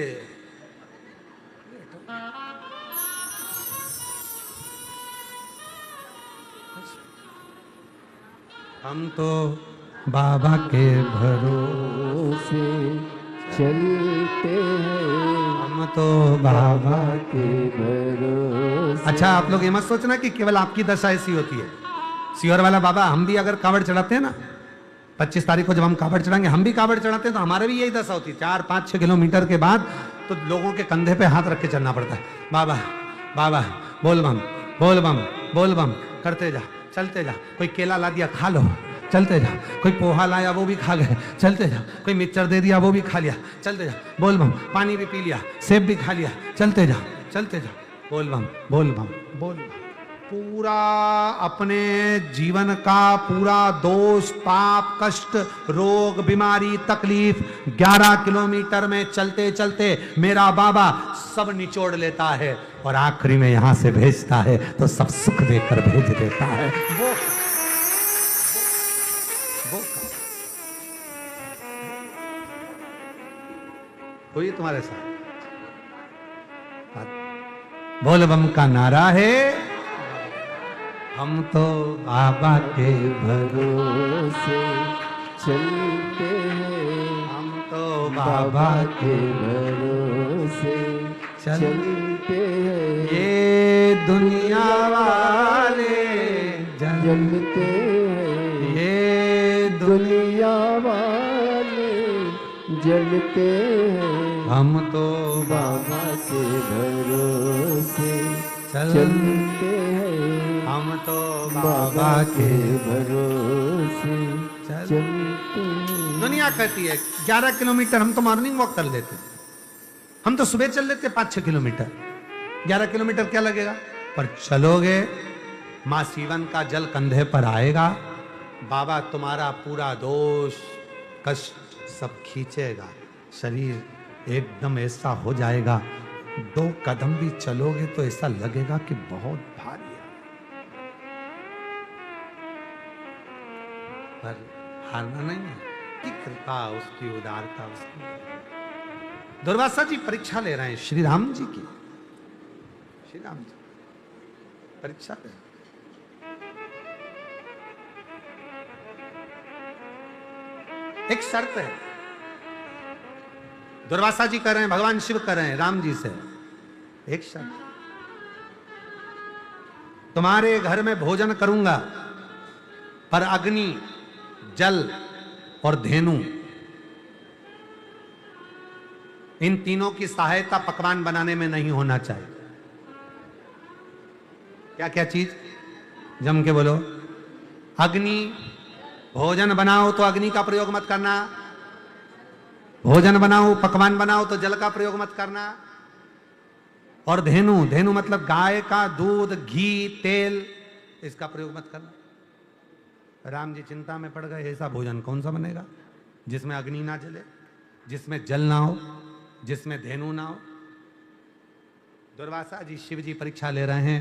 हम तो बाबा के भरोसे चलते हैं, हम तो बाबा के भरोसे। अच्छा, आप लोग ये मत सोचना कि केवल आपकी दशा ऐसी होती है। सियोर वाला बाबा, हम भी अगर कावड़ चढ़ाते हैं ना, 25 तारीख को जब हम कावड़ चढ़ाएंगे, हम भी कावड़ चढ़ाते हैं तो हमारे भी यही दशा होती है। 4-5-6 किलोमीटर के बाद तो लोगों के कंधे पे हाथ रख के चलना पड़ता है। बाबा बाबा बोलबम बोलबम बोलबम करते जा, चलते जा। कोई केला ला दिया, खा लो, चलते जा। कोई पोहा लाया, वो भी खा गए, चलते जा। कोई मिक्सचर दे दिया, वो भी खा लिया, चलते जा। बोलबम, पानी भी पी लिया, सेब भी खा लिया, चलते जा, चलते जा। बोलबम बोलबम बोलबम। पूरा अपने जीवन का पूरा दोष पाप कष्ट रोग बीमारी तकलीफ 11 किलोमीटर में चलते चलते मेरा बाबा सब निचोड़ लेता है और आखिरी में यहां से भेजता है तो सब सुख देकर भेज देता है। वो कोई तुम्हारे साथ बोल बम का नारा है, हम तो बाबा के भरोसे चलते हैं, हम तो बाबा के भरोसे चलते हैं। ये दुनिया वाले जलते हैं, ये दुनिया वाले जलते हैं। हम तो बाबा के भरोसे चलते चलते हैं, हम तो बाबा के भरोसे चलते हैं। दुनिया कहती है 11 किलोमीटर हम तो मॉर्निंग वॉक कर लेते, हम तो सुबह चल लेते 5-6 किलोमीटर, 11 किलोमीटर क्या लगेगा। पर चलोगे मां सीवन का जल कंधे पर आएगा, बाबा तुम्हारा पूरा दोष कष्ट सब खींचेगा, शरीर एकदम ऐसा हो जाएगा 2 कदम भी चलोगे तो ऐसा लगेगा कि बहुत भारी है। पर हारना नहीं है, की कृपा उसकी उदारता उसकी। दुर्वासा जी परीक्षा ले रहे हैं श्री राम जी की, श्री राम जी परीक्षा ले। एक शर्त है, दुर्वासा जी कर रहे हैं, भगवान शिव कर रहे हैं राम जी से, एक शर्त, तुम्हारे घर में भोजन करूंगा पर अग्नि जल और धेनु इन तीनों की सहायता पकवान बनाने में नहीं होना चाहिए। क्या क्या चीज जम के बोलो। अग्नि, भोजन बनाओ तो अग्नि का प्रयोग मत करना, भोजन बनाओ पकवान बनाओ तो जल का प्रयोग मत करना, और धेनु, धेनु मतलब गाय का दूध घी तेल, इसका प्रयोग मत करना। राम जी चिंता में पड़ गए, ऐसा भोजन कौन सा बनेगा जिसमें अग्नि ना जले, जिसमें जल ना हो, जिसमें धेनु ना हो। दुर्वासा जी शिव जी परीक्षा ले रहे हैं,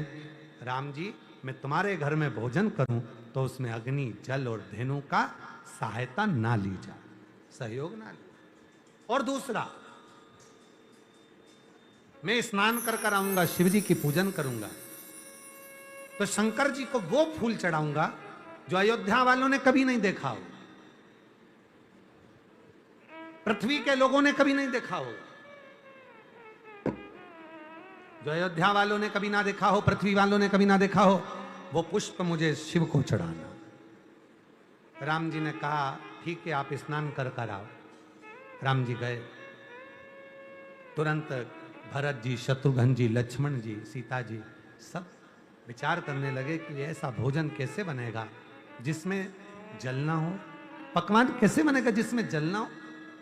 राम जी मैं तुम्हारे घर में भोजन करूं तो उसमें अग्नि जल और धेनु का सहायता ना ली जाए, सहयोग ना ली। और दूसरा, मैं स्नान कर कर आऊंगा, शिव जी की पूजन करूंगा तो शंकर जी को वो फूल चढ़ाऊंगा जो अयोध्या वालों ने कभी नहीं देखा हो, पृथ्वी के लोगों ने कभी नहीं देखा हो, जो अयोध्या वालों ने कभी ना देखा हो, पृथ्वी वालों ने कभी ना देखा हो, वो पुष्प मुझे शिव को चढ़ाना। राम जी ने कहा ठीक है आप स्नान कर कर आओ। राम जी गए, तुरंत भरत जी, शत्रुघ्न जी, लक्ष्मण जी, सीता जी सब विचार करने लगे कि ऐसा भोजन कैसे बनेगा जिसमें जल ना हो, पकवान कैसे बनेगा जिसमें जल ना हो,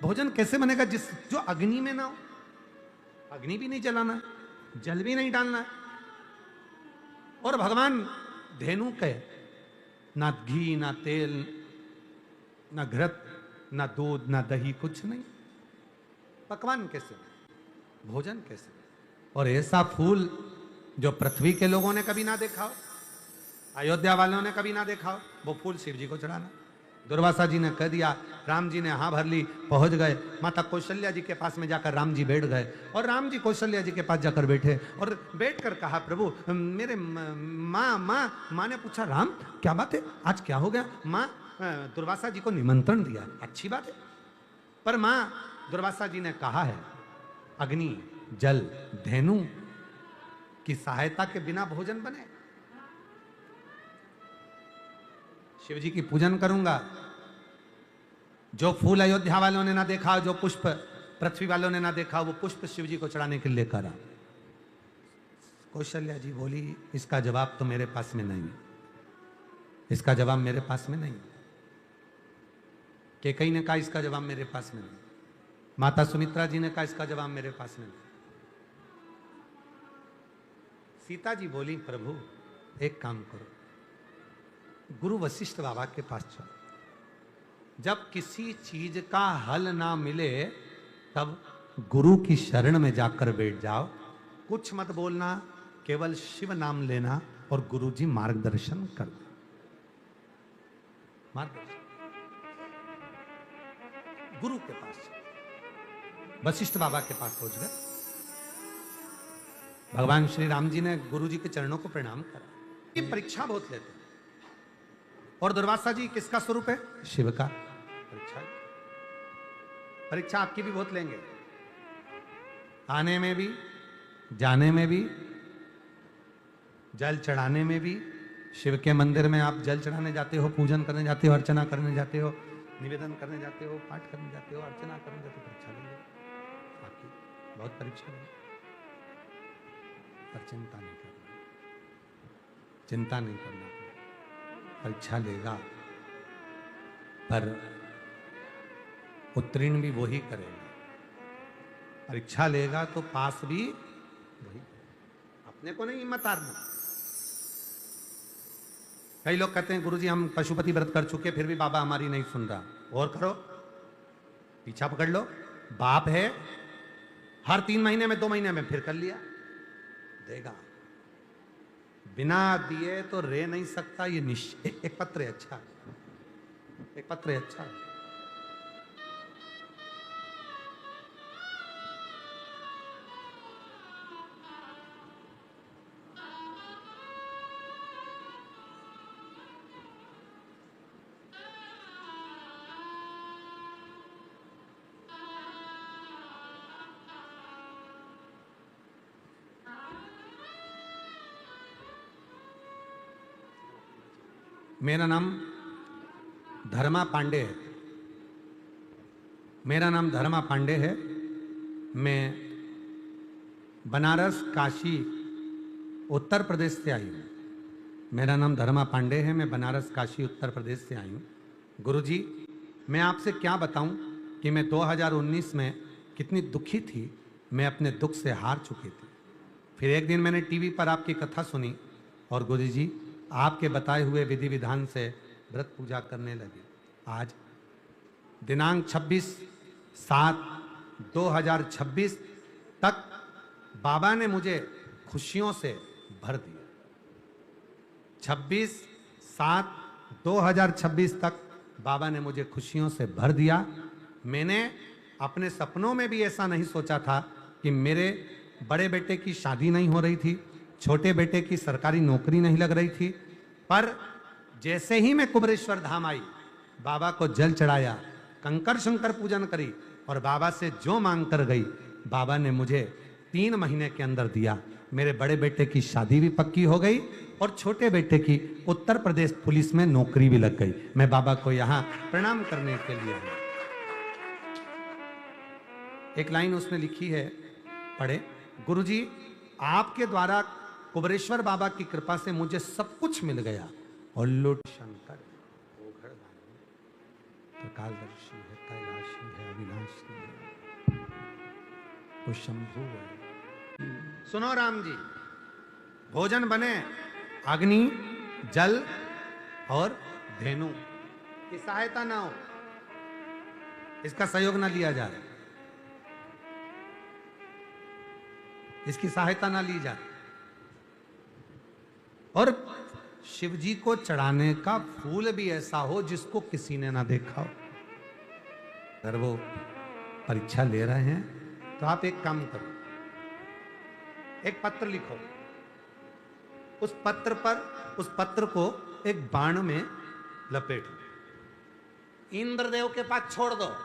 भोजन कैसे बनेगा जो अग्नि में ना हो, अग्नि भी नहीं जलाना, जल भी नहीं डालना। और भगवान धेनु के ना घी ना तेल ना घृत ना दूध ना दही, कुछ नहीं, पकवान कैसे, भोजन कैसे। और ऐसा फूल जो पृथ्वी के लोगों ने कभी ना देखा हो, अयोध्या वालों ने कभी ना देखा हो, वो फूल शिव जी को चढ़ाना। दुर्वासा जी ने कह दिया, राम जी ने हाँ भर ली, पहुंच गए। माता कौशल्या जी के पास में जाकर राम जी बैठ गए और राम जी कौशल्या जी के पास जाकर बैठे और बैठकर कहा प्रभु मेरे माँ ने पूछा राम क्या बात है, आज क्या हो गया। माँ दुर्वासा जी को निमंत्रण दिया, अच्छी बात है, पर माँ दुर्वासा जी ने कहा है अग्नि जल धेनु की सहायता के बिना भोजन बने। शिव जी की पूजन करूंगा, जो फूल अयोध्या वालों ने ना देखा, जो पुष्प पृथ्वी वालों ने ना देखा, वो पुष्प शिव जी को चढ़ाने के लिए करा। कौशल्या जी बोली इसका जवाब तो मेरे पास में नहीं, इसका जवाब मेरे पास में नहीं। कैकेयी ने कहा इसका जवाब मेरे पास में नहीं, माता सुमित्रा जी ने कहा इसका जवाब मेरे पास में नहीं। सीता जी बोली प्रभु एक काम करो, गुरु वशिष्ठ बाबा के पास चलो। जब किसी चीज का हल ना मिले तब गुरु की शरण में जाकर बैठ जाओ, कुछ मत बोलना, केवल शिव नाम लेना और गुरु जी मार्गदर्शन कर दो। मार्गदर्शन गुरु के पास, वशिष्ठ बाबा के पास पहुंच गए। भगवान श्री राम जी ने गुरु जी के चरणों को प्रणाम करा। ये परीक्षा बहुत लेते हैं। और दुर्वासा जी किसका स्वरूप है? शिव का। परीक्षा आपकी भी बहुत लेंगे, आने में भी, जाने में भी, जल चढ़ाने में भी। शिव के मंदिर में आप जल चढ़ाने जाते हो, पूजन करने जाते हो, अर्चना करने जाते हो, निवेदन करने जाते हो, पाठ करने जाते हो, अर्चना करने जाते हो, परीक्षा लेंगे आपकी, बहुत परीक्षा लेंगे। पर चिंता नहीं करना, चिंता नहीं करना, परीक्षा लेगा पर उत्तीर्ण भी वही करेगा। परीक्षा लेगा तो पास भी वही, अपने को नहीं हिम्मत हारना। कई लोग कहते हैं गुरुजी हम पशुपति व्रत कर चुके फिर भी बाबा हमारी नहीं सुन रहा। और करो, पीछा पकड़ लो, बाप है, हर 3 महीने में 2 महीने में फिर कर लिया, देगा। बिना दिए तो रह नहीं सकता, ये निश्चय। एक पत्र है अच्छा, एक पत्र है अच्छा। मेरा नाम धर्मा पांडे है। मेरा नाम धर्मा पांडे है। मैं बनारस, काशी, उत्तर प्रदेश से आई हूँ। मेरा नाम धर्मा पांडे है। मैं बनारस, काशी, उत्तर प्रदेश से आई हूँ। गुरुजी, मैं आपसे क्या बताऊँ कि मैं 2019 में कितनी दुखी थी। मैं अपने दुख से हार चुकी थी। फिर एक दिन मैंने टीवी पर आपकी कथा सुनी और गुरुजी आपके बताए हुए विधि विधान से व्रत पूजा करने लगी। आज दिनांक 26/7/2026 तक बाबा ने मुझे खुशियों से भर दिया। 26/7/2026 तक बाबा ने मुझे खुशियों से भर दिया। मैंने अपने सपनों में भी ऐसा नहीं सोचा था कि मेरे बड़े बेटे की शादी नहीं हो रही थी, छोटे बेटे की सरकारी नौकरी नहीं लग रही थी। पर जैसे ही मैं कुबरेश्वर धाम आई, बाबा को जल चढ़ाया, कंकर शंकर पूजन करी और बाबा से जो मांग कर गई, बाबा ने मुझे 3 महीने के अंदर दिया। मेरे बड़े बेटे की शादी भी पक्की हो गई और छोटे बेटे की उत्तर प्रदेश पुलिस में नौकरी भी लग गई। मैं बाबा को यहाँ प्रणाम करने के लिए हूँ। एक लाइन उसने लिखी है, पढ़े। गुरुजी, आपके द्वारा कुबरेश्वर बाबा की कृपा से मुझे सब कुछ मिल गया। और लुट शंकर कालदर्शी है, कैलाशी है, अविनाशी है, वो शंभु है। सुनो राम जी, भोजन बने, अग्नि, जल और धेनु की सहायता ना हो, इसका सहयोग ना लिया जाए, इसकी सहायता ना ली जाए। और शिव जी को चढ़ाने का फूल भी ऐसा हो जिसको किसी ने ना देखा हो। अगर वो परीक्षा ले रहे हैं तो आप एक काम करो, एक पत्र लिखो, उस पत्र को एक बाण में लपेटो, इंद्रदेव के पास छोड़ दो।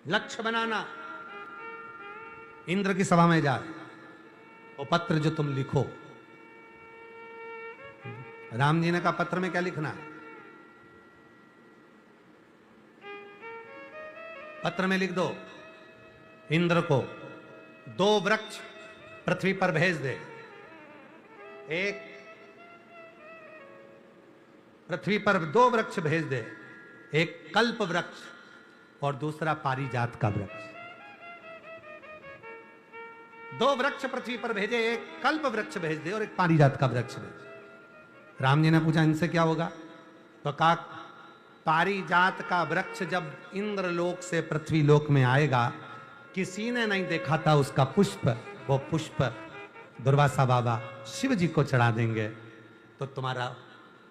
लक्ष्य बनाना, इंद्र की सभा में जाए, वो पत्र जो तुम लिखो, राम जी ने कहा पत्र में क्या लिखना है? पत्र में लिख दो, इंद्र को 2 वृक्ष पृथ्वी पर भेज दे। एक पृथ्वी पर 2 वृक्ष भेज दे, एक कल्प वृक्ष और दूसरा पारिजात का वृक्ष। दो वृक्ष पृथ्वी पर भेजे, एक कल्प वृक्ष भेज दे और एक पारिजात का वृक्ष भेज दे। राम जी ने पूछा इनसे क्या होगा? तो कहा पारिजात का वृक्ष जब इंद्र लोक से पृथ्वी लोक में आएगा, किसी ने नहीं देखा था उसका पुष्प, वो पुष्प दुर्वासा बाबा शिव जी को चढ़ा देंगे तो तुम्हारा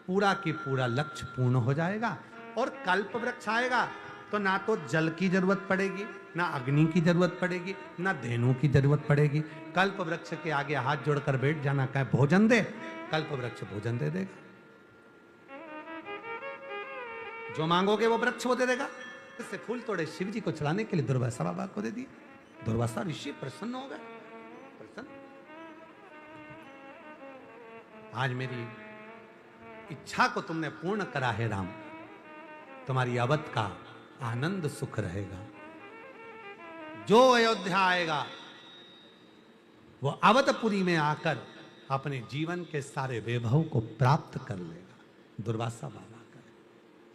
पूरा की पूरा लक्ष्य पूर्ण हो जाएगा। और कल्प वृक्ष आएगा तो ना तो जल की जरूरत पड़ेगी, ना अग्नि की जरूरत पड़ेगी, ना धेनु की जरूरत पड़ेगी। कल्प वृक्ष के आगे हाथ जोड़कर बैठ जाना, कहे भोजन दे, कल्प वृक्ष भोजन दे देगा। जो मांगोगे वो वृक्ष वो दे देगा। इससे फूल तोड़े शिव जी को चढ़ाने के लिए दुर्वासा बाबा को दे दिए। दुर्वासा ऋषि प्रसन्न हो गए, प्रसन्न। आज मेरी इच्छा को तुमने पूर्ण करा है राम, तुम्हारी अवध का आनंद सुख रहेगा। जो अयोध्या आएगा वो अवधपुरी में आकर अपने जीवन के सारे वैभव को प्राप्त कर लेगा। दुर्वासा बाबा करे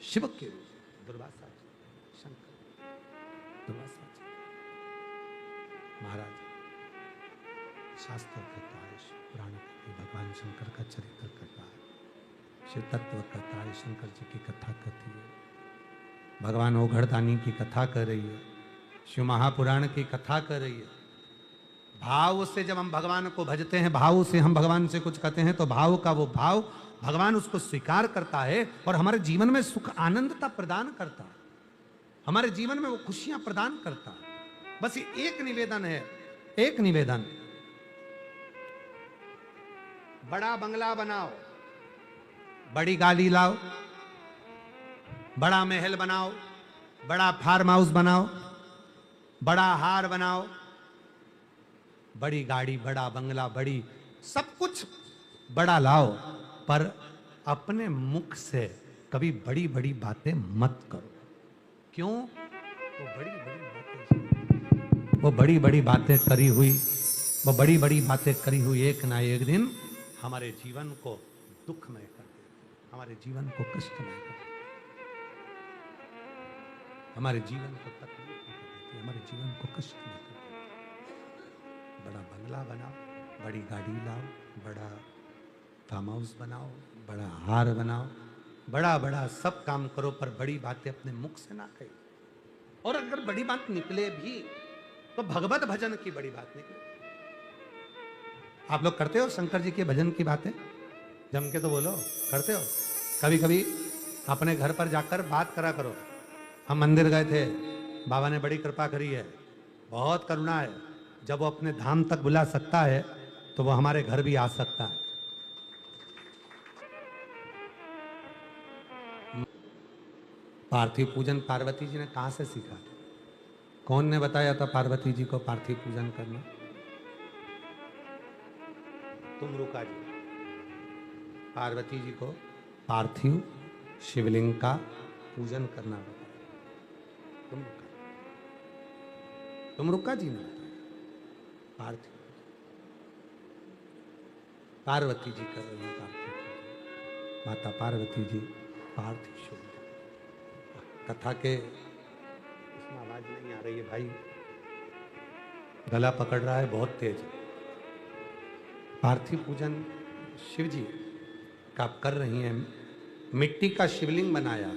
शिव के रूप, दुर्वासा शंकर, दुर्वासा महाराज। शास्त्र कहता है, पुराण कहते भगवान शंकर का चरित्र कहता है, शिव तत्व कहता है, शंकर जी की कथा कहती है, भगवान ओघड़दानी की कथा कर रही है, शिव महापुराण की कथा कर रही है। भाव से जब हम भगवान को भजते हैं, भाव से हम भगवान से कुछ कहते हैं, तो भाव का वो भाव भगवान उसको स्वीकार करता है और हमारे जीवन में सुख आनंदता प्रदान करता है, हमारे जीवन में वो खुशियां प्रदान करता है। बस ये एक निवेदन है, एक निवेदन, बड़ा बंगला बनाओ, बड़ी गाड़ी लाओ, बड़ा महल बनाओ, बड़ा फार्म हाउस बनाओ, बड़ा हार बनाओ, बड़ी गाड़ी, बड़ा बंगला, बड़ी सब कुछ बड़ा लाओ, पर अपने मुख से कभी बड़ी बड़ी बातें मत करो। क्यों? वो बड़ी बड़ी बातें करी हुई, वो बड़ी बड़ी बातें करी हुई एक ना एक दिन हमारे जीवन को दुखमय कर देती, हमारे जीवन को कष्टमय कर देती, हमारे जीवन को तकलीफ में कर देती, हमारे जीवन को कष्ट में कर देती। बड़ा बंगला बनाओ, बड़ी गाड़ी लाओ, बड़ा फार्म हाउस बनाओ, बड़ा हार बनाओ, बड़ा बड़ा सब काम करो, पर बड़ी बातें अपने मुख से ना कही। और अगर बड़ी बात निकले भी तो भगवत भजन की बड़ी बात निकले। आप लोग करते हो शंकर जी के भजन की बातें? जम के तो बोलो, करते हो? कभी कभी अपने घर पर जाकर बात करा करो। हम मंदिर गए थे, बाबा ने बड़ी कृपा करी है, बहुत करुणा है, जब वो अपने धाम तक बुला सकता है तो वो हमारे घर भी आ सकता है। पार्थिव पूजन पार्वती जी ने कहां से सीखा? कौन ने बताया था पार्वती जी को पार्थिव पूजन करना? तुमरुका जी पार्वती जी को पार्थिव शिवलिंग का पूजन करना बताया। तुमरुका जी ने बताया पार्थिव, पार्वती जी कर रही है पार्थिव पूजन, माता पार्वती जी पार्थिव शिवलिंग। कथा के इसमें आवाज नहीं आ रही है भाई, गला पकड़ रहा है बहुत तेज। पार्थिव पूजन शिव जी का आप कर रही हैं, मिट्टी का शिवलिंग बनाया है,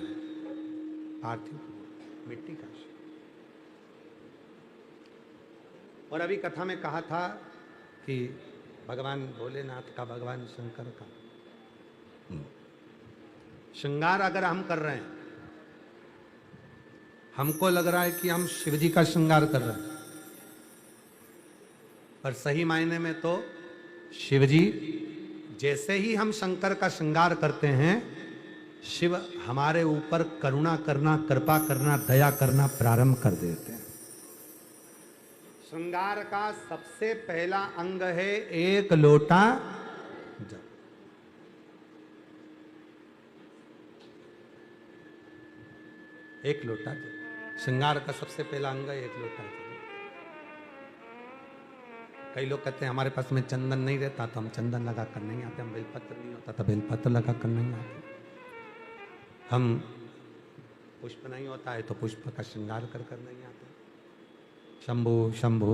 पार्थिव मिट्टी का शिव। और अभी कथा में कहा था कि भगवान भोलेनाथ का, भगवान शंकर का श्रृंगार अगर हम कर रहे हैं, हमको लग रहा है कि हम शिव जी का श्रृंगार कर रहे हैं, पर सही मायने में तो शिव जी जैसे ही हम शंकर का श्रृंगार करते हैं, शिव हमारे ऊपर करुणा करना, कृपा करना, दया करना प्रारंभ कर देते हैं। श्रृंगार का सबसे पहला अंग है एक लोटा जल। एक लोटा जल श्रृंगार का सबसे पहला अंग है, एक लोटा जल। कई लोग कहते हैं हमारे पास में चंदन नहीं रहता तो हम चंदन लगा कर नहीं आते, हम बेलपत्र नहीं होता तो बेलपत्र लगा कर नहीं आते, हम पुष्प नहीं होता है तो पुष्प का श्रृंगार कर कर नहीं आते। शंभु शंभु,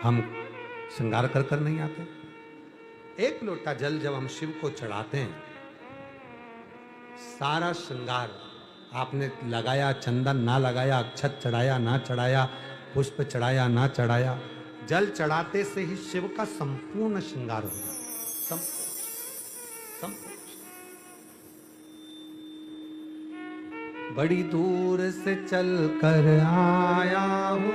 हम श्रृंगार कर कर नहीं आते? एक लोटा जल जब हम शिव को चढ़ाते हैं, सारा श्रृंगार आपने लगाया, चंदन ना लगाया, अक्षत चढ़ाया ना चढ़ाया, पुष्प चढ़ाया ना चढ़ाया, जल चढ़ाते से ही शिव का संपूर्ण श्रृंगार हो जाता। बड़ी दूर से चल कर आया हूं।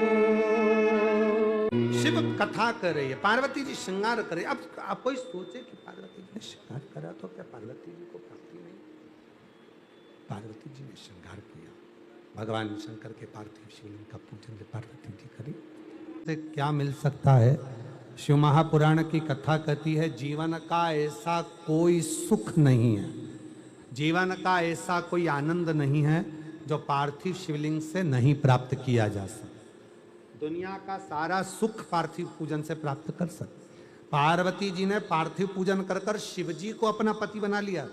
शिव कथा कर रही है, पार्वती जी श्रृंगार करे। अब आप कोई सोचे कि पार्वती जी ने श्रृंगार करा तो क्या पार्वती जी को प्राप्ति नहीं? पार्वती जी ने श्रृंगार किया। भगवान शंकर के पार्थिव शिवलिंग का पूजन जब पार्वती जी करी तो क्या मिल सकता है? शिव महापुराण की कथा कहती है, जीवन का ऐसा कोई सुख नहीं है, जीवन का ऐसा कोई आनंद नहीं है जो पार्थिव शिवलिंग से नहीं प्राप्त किया जा सकता। दुनिया का सारा सुख पार्थिव पूजन से प्राप्त कर सकते। पार्वती जी ने पार्थिव पूजन कर कर शिव जी को अपना पति बना लिया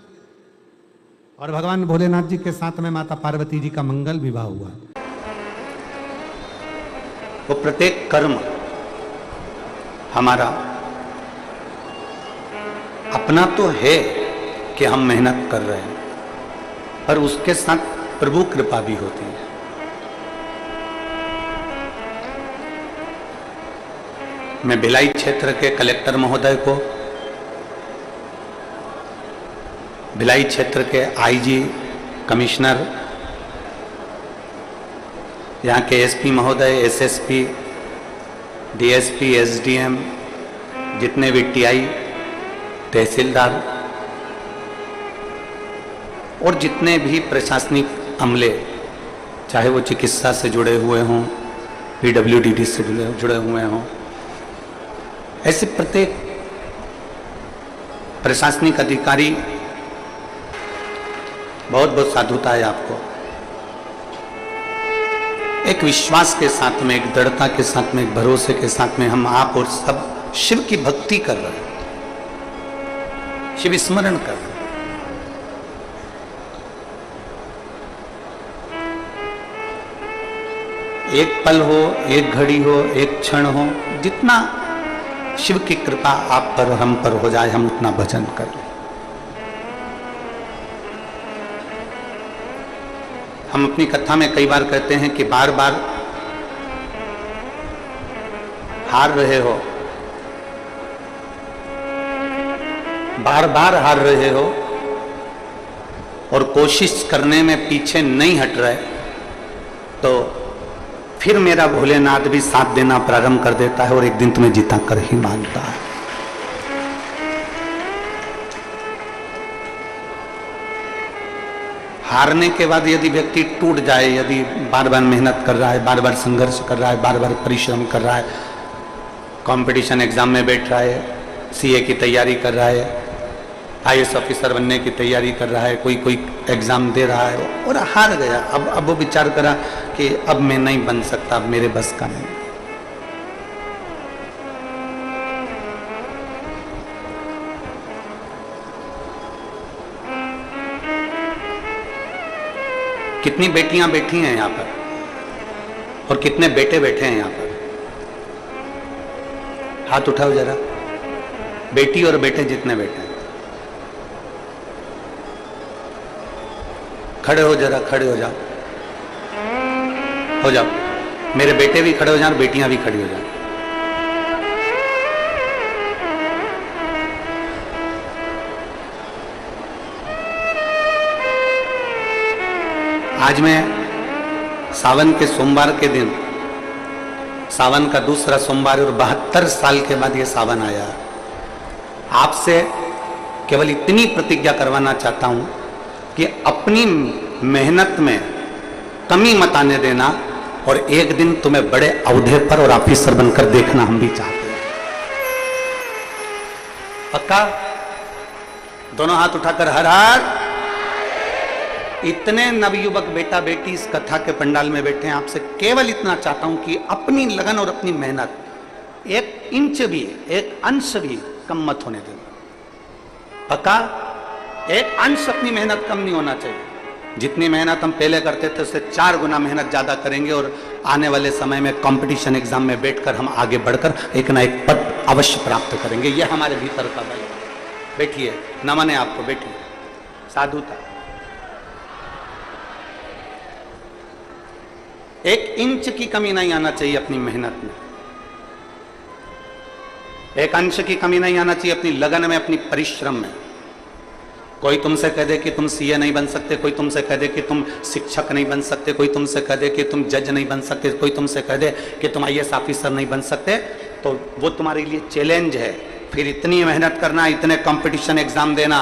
और भगवान भोलेनाथ जी के साथ में माता पार्वती जी का मंगल विवाह हुआ। वो प्रत्येक कर्म हमारा अपना तो है कि हम मेहनत कर रहे हैं, पर उसके साथ प्रभु कृपा भी होती है। मैं भिलाई क्षेत्र के कलेक्टर महोदय को, भिलाई क्षेत्र के आईजी, कमिश्नर, यहाँ के एसपी महोदय, एसएसपी, डीएसपी, एसडीएम, जितने भी टीआई, तहसीलदार और जितने भी प्रशासनिक अमले, चाहे वो चिकित्सा से जुड़े हुए हों, पीडब्ल्यूडी से जुड़े हुए हों, ऐसे प्रत्येक प्रशासनिक अधिकारी, बहुत बहुत साधुता है आपको। एक विश्वास के साथ में, एक दृढ़ता के साथ में, एक भरोसे के साथ में हम आप और सब शिव की भक्ति कर रहे हैं, शिव स्मरण कर रहे हैं। एक पल हो, एक घड़ी हो, एक क्षण हो, जितना शिव की कृपा आप पर और हम पर हो जाए, हम उतना भजन कर लें। हम अपनी कथा में कई बार कहते हैं कि बार बार हार रहे हो, बार बार हार रहे हो और कोशिश करने में पीछे नहीं हट रहे, तो फिर मेरा भोलेनाथ भी साथ देना प्रारंभ कर देता है और एक दिन तुम्हें जीता कर ही मानता है। हारने के बाद यदि व्यक्ति टूट जाए, यदि बार बार मेहनत कर रहा है, बार बार संघर्ष कर रहा है, बार बार परिश्रम कर रहा है, कंपटीशन एग्जाम में बैठ रहा है, सीए की तैयारी कर रहा है, आईएएस ऑफिसर बनने की तैयारी कर रहा है, कोई एग्जाम दे रहा है और हार गया, अब वो विचार करा कि अब मैं नहीं बन सकता, अब मेरे बस का नहीं। कितनी बेटियां बैठी हैं यहाँ पर और कितने बेटे बैठे हैं यहाँ पर? हाथ उठाओ जरा, बेटी और बेटे जितने बैठे हैं, खड़े हो जरा, खड़े हो जाओ, हो जाओ। मेरे बेटे भी खड़े हो जाए, बेटियां भी खड़ी हो जाए। आज मैं सावन के सोमवार के दिन, सावन का दूसरा सोमवार और 72 साल के बाद ये सावन आया, आपसे केवल इतनी प्रतिज्ञा करवाना चाहता हूं कि अपनी मेहनत में कमी मत आने देना और एक दिन तुम्हें बड़े अहदे पर और ऑफिसर बनकर देखना हम भी चाहते हैं। पक्का? दोनों हाथ उठाकर हर हर। इतने नवयुवक बेटा बेटी इस कथा के पंडाल में बैठे हैं, आपसे केवल इतना चाहता हूं कि अपनी लगन और अपनी मेहनत एक इंच भी, एक अंश भी कम मत होने देना। पक्का? एक अंश अपनी मेहनत कम नहीं होना चाहिए। जितनी मेहनत हम पहले करते थे उससे 4 गुना मेहनत ज्यादा करेंगे और आने वाले समय में कंपटीशन एग्जाम में बैठकर हम आगे बढ़कर एक ना एक पद अवश्य प्राप्त करेंगे। यह हमारे भीतर का भाई। बैठिए, नमन है आपको, बैठिए। साधुता, 1 इंच की कमी नहीं आना चाहिए अपनी मेहनत में, 1 अंश की कमी नहीं आना चाहिए अपनी लगन में, अपनी परिश्रम में। कोई तुमसे कह दे कि तुम सीए नहीं बन सकते, कोई तुमसे कह दे कि तुम शिक्षक नहीं बन सकते, कोई तुमसे कह दे कि तुम जज नहीं बन सकते, कोई तुमसे कह दे कि तुम IAS ऑफिसर नहीं बन सकते, तो वो तुम्हारे लिए चैलेंज है। फिर इतनी मेहनत करना, इतने कंपटीशन एग्जाम देना,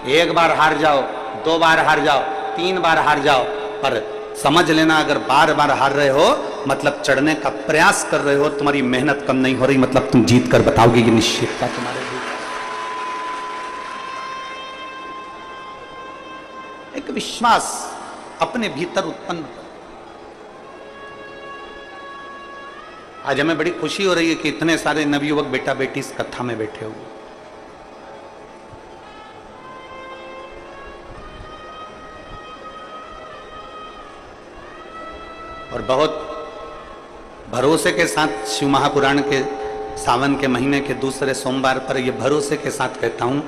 1 बार हार जाओ, 2 बार हार जाओ, 3 बार हार जाओ, पर समझ लेना अगर बार बार हार रहे हो मतलब चढ़ने का प्रयास कर रहे हो, तुम्हारी मेहनत कम नहीं हो रही, मतलब तुम जीत कर बताओगे, ये निश्चितता तुम्हारे लिए। एक विश्वास अपने भीतर उत्पन्न करो। आज हमें बड़ी खुशी हो रही है कि इतने सारे नवयुवक बेटा बेटी इस कथा में बैठे हुए। और बहुत भरोसे के साथ शिव महापुराण के सावन के महीने के दूसरे सोमवार पर यह भरोसे के साथ कहता हूं,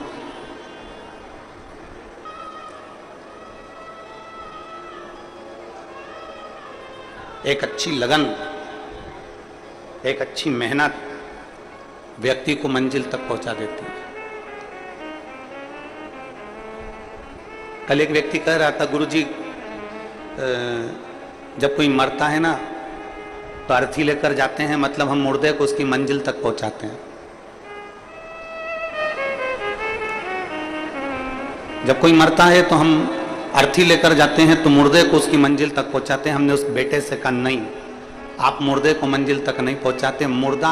एक अच्छी लगन, एक अच्छी मेहनत व्यक्ति को मंजिल तक पहुंचा देती है। कल एक व्यक्ति कह रहा था, गुरुजी जब कोई मरता है ना तो अर्थी लेकर जाते हैं, मतलब हम मुर्दे को उसकी मंजिल तक पहुंचाते हैं। जब कोई मरता है तो हम अर्थी लेकर जाते हैं तो मुर्दे को उसकी मंजिल तक पहुंचाते हैं। हमने उस बेटे से कहा नहीं, आप मुर्दे को मंजिल तक नहीं पहुंचाते, मुर्दा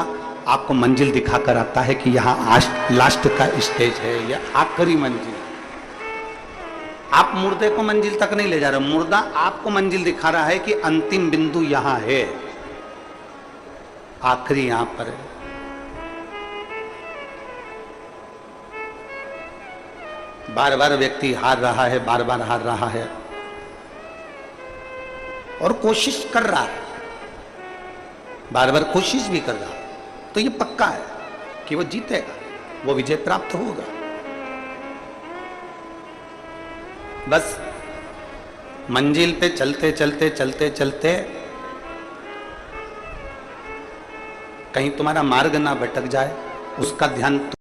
आपको मंजिल दिखाकर आता है कि यहाँ लास्ट का स्टेज है, या आखिरी मंजिल। आप मुर्दे को मंजिल तक नहीं ले जा रहे, मुर्दा आपको मंजिल दिखा रहा है कि अंतिम बिंदु यहां है, आखिरी यहां पर है। बार बार व्यक्ति हार रहा है, बार बार हार रहा है और कोशिश कर रहा है, बार बार कोशिश भी कर रहा है, तो ये पक्का है कि वो जीतेगा, वो विजय प्राप्त होगा। बस मंजिल पे चलते चलते चलते चलते कहीं तुम्हारा मार्ग ना भटक जाए, उसका ध्यान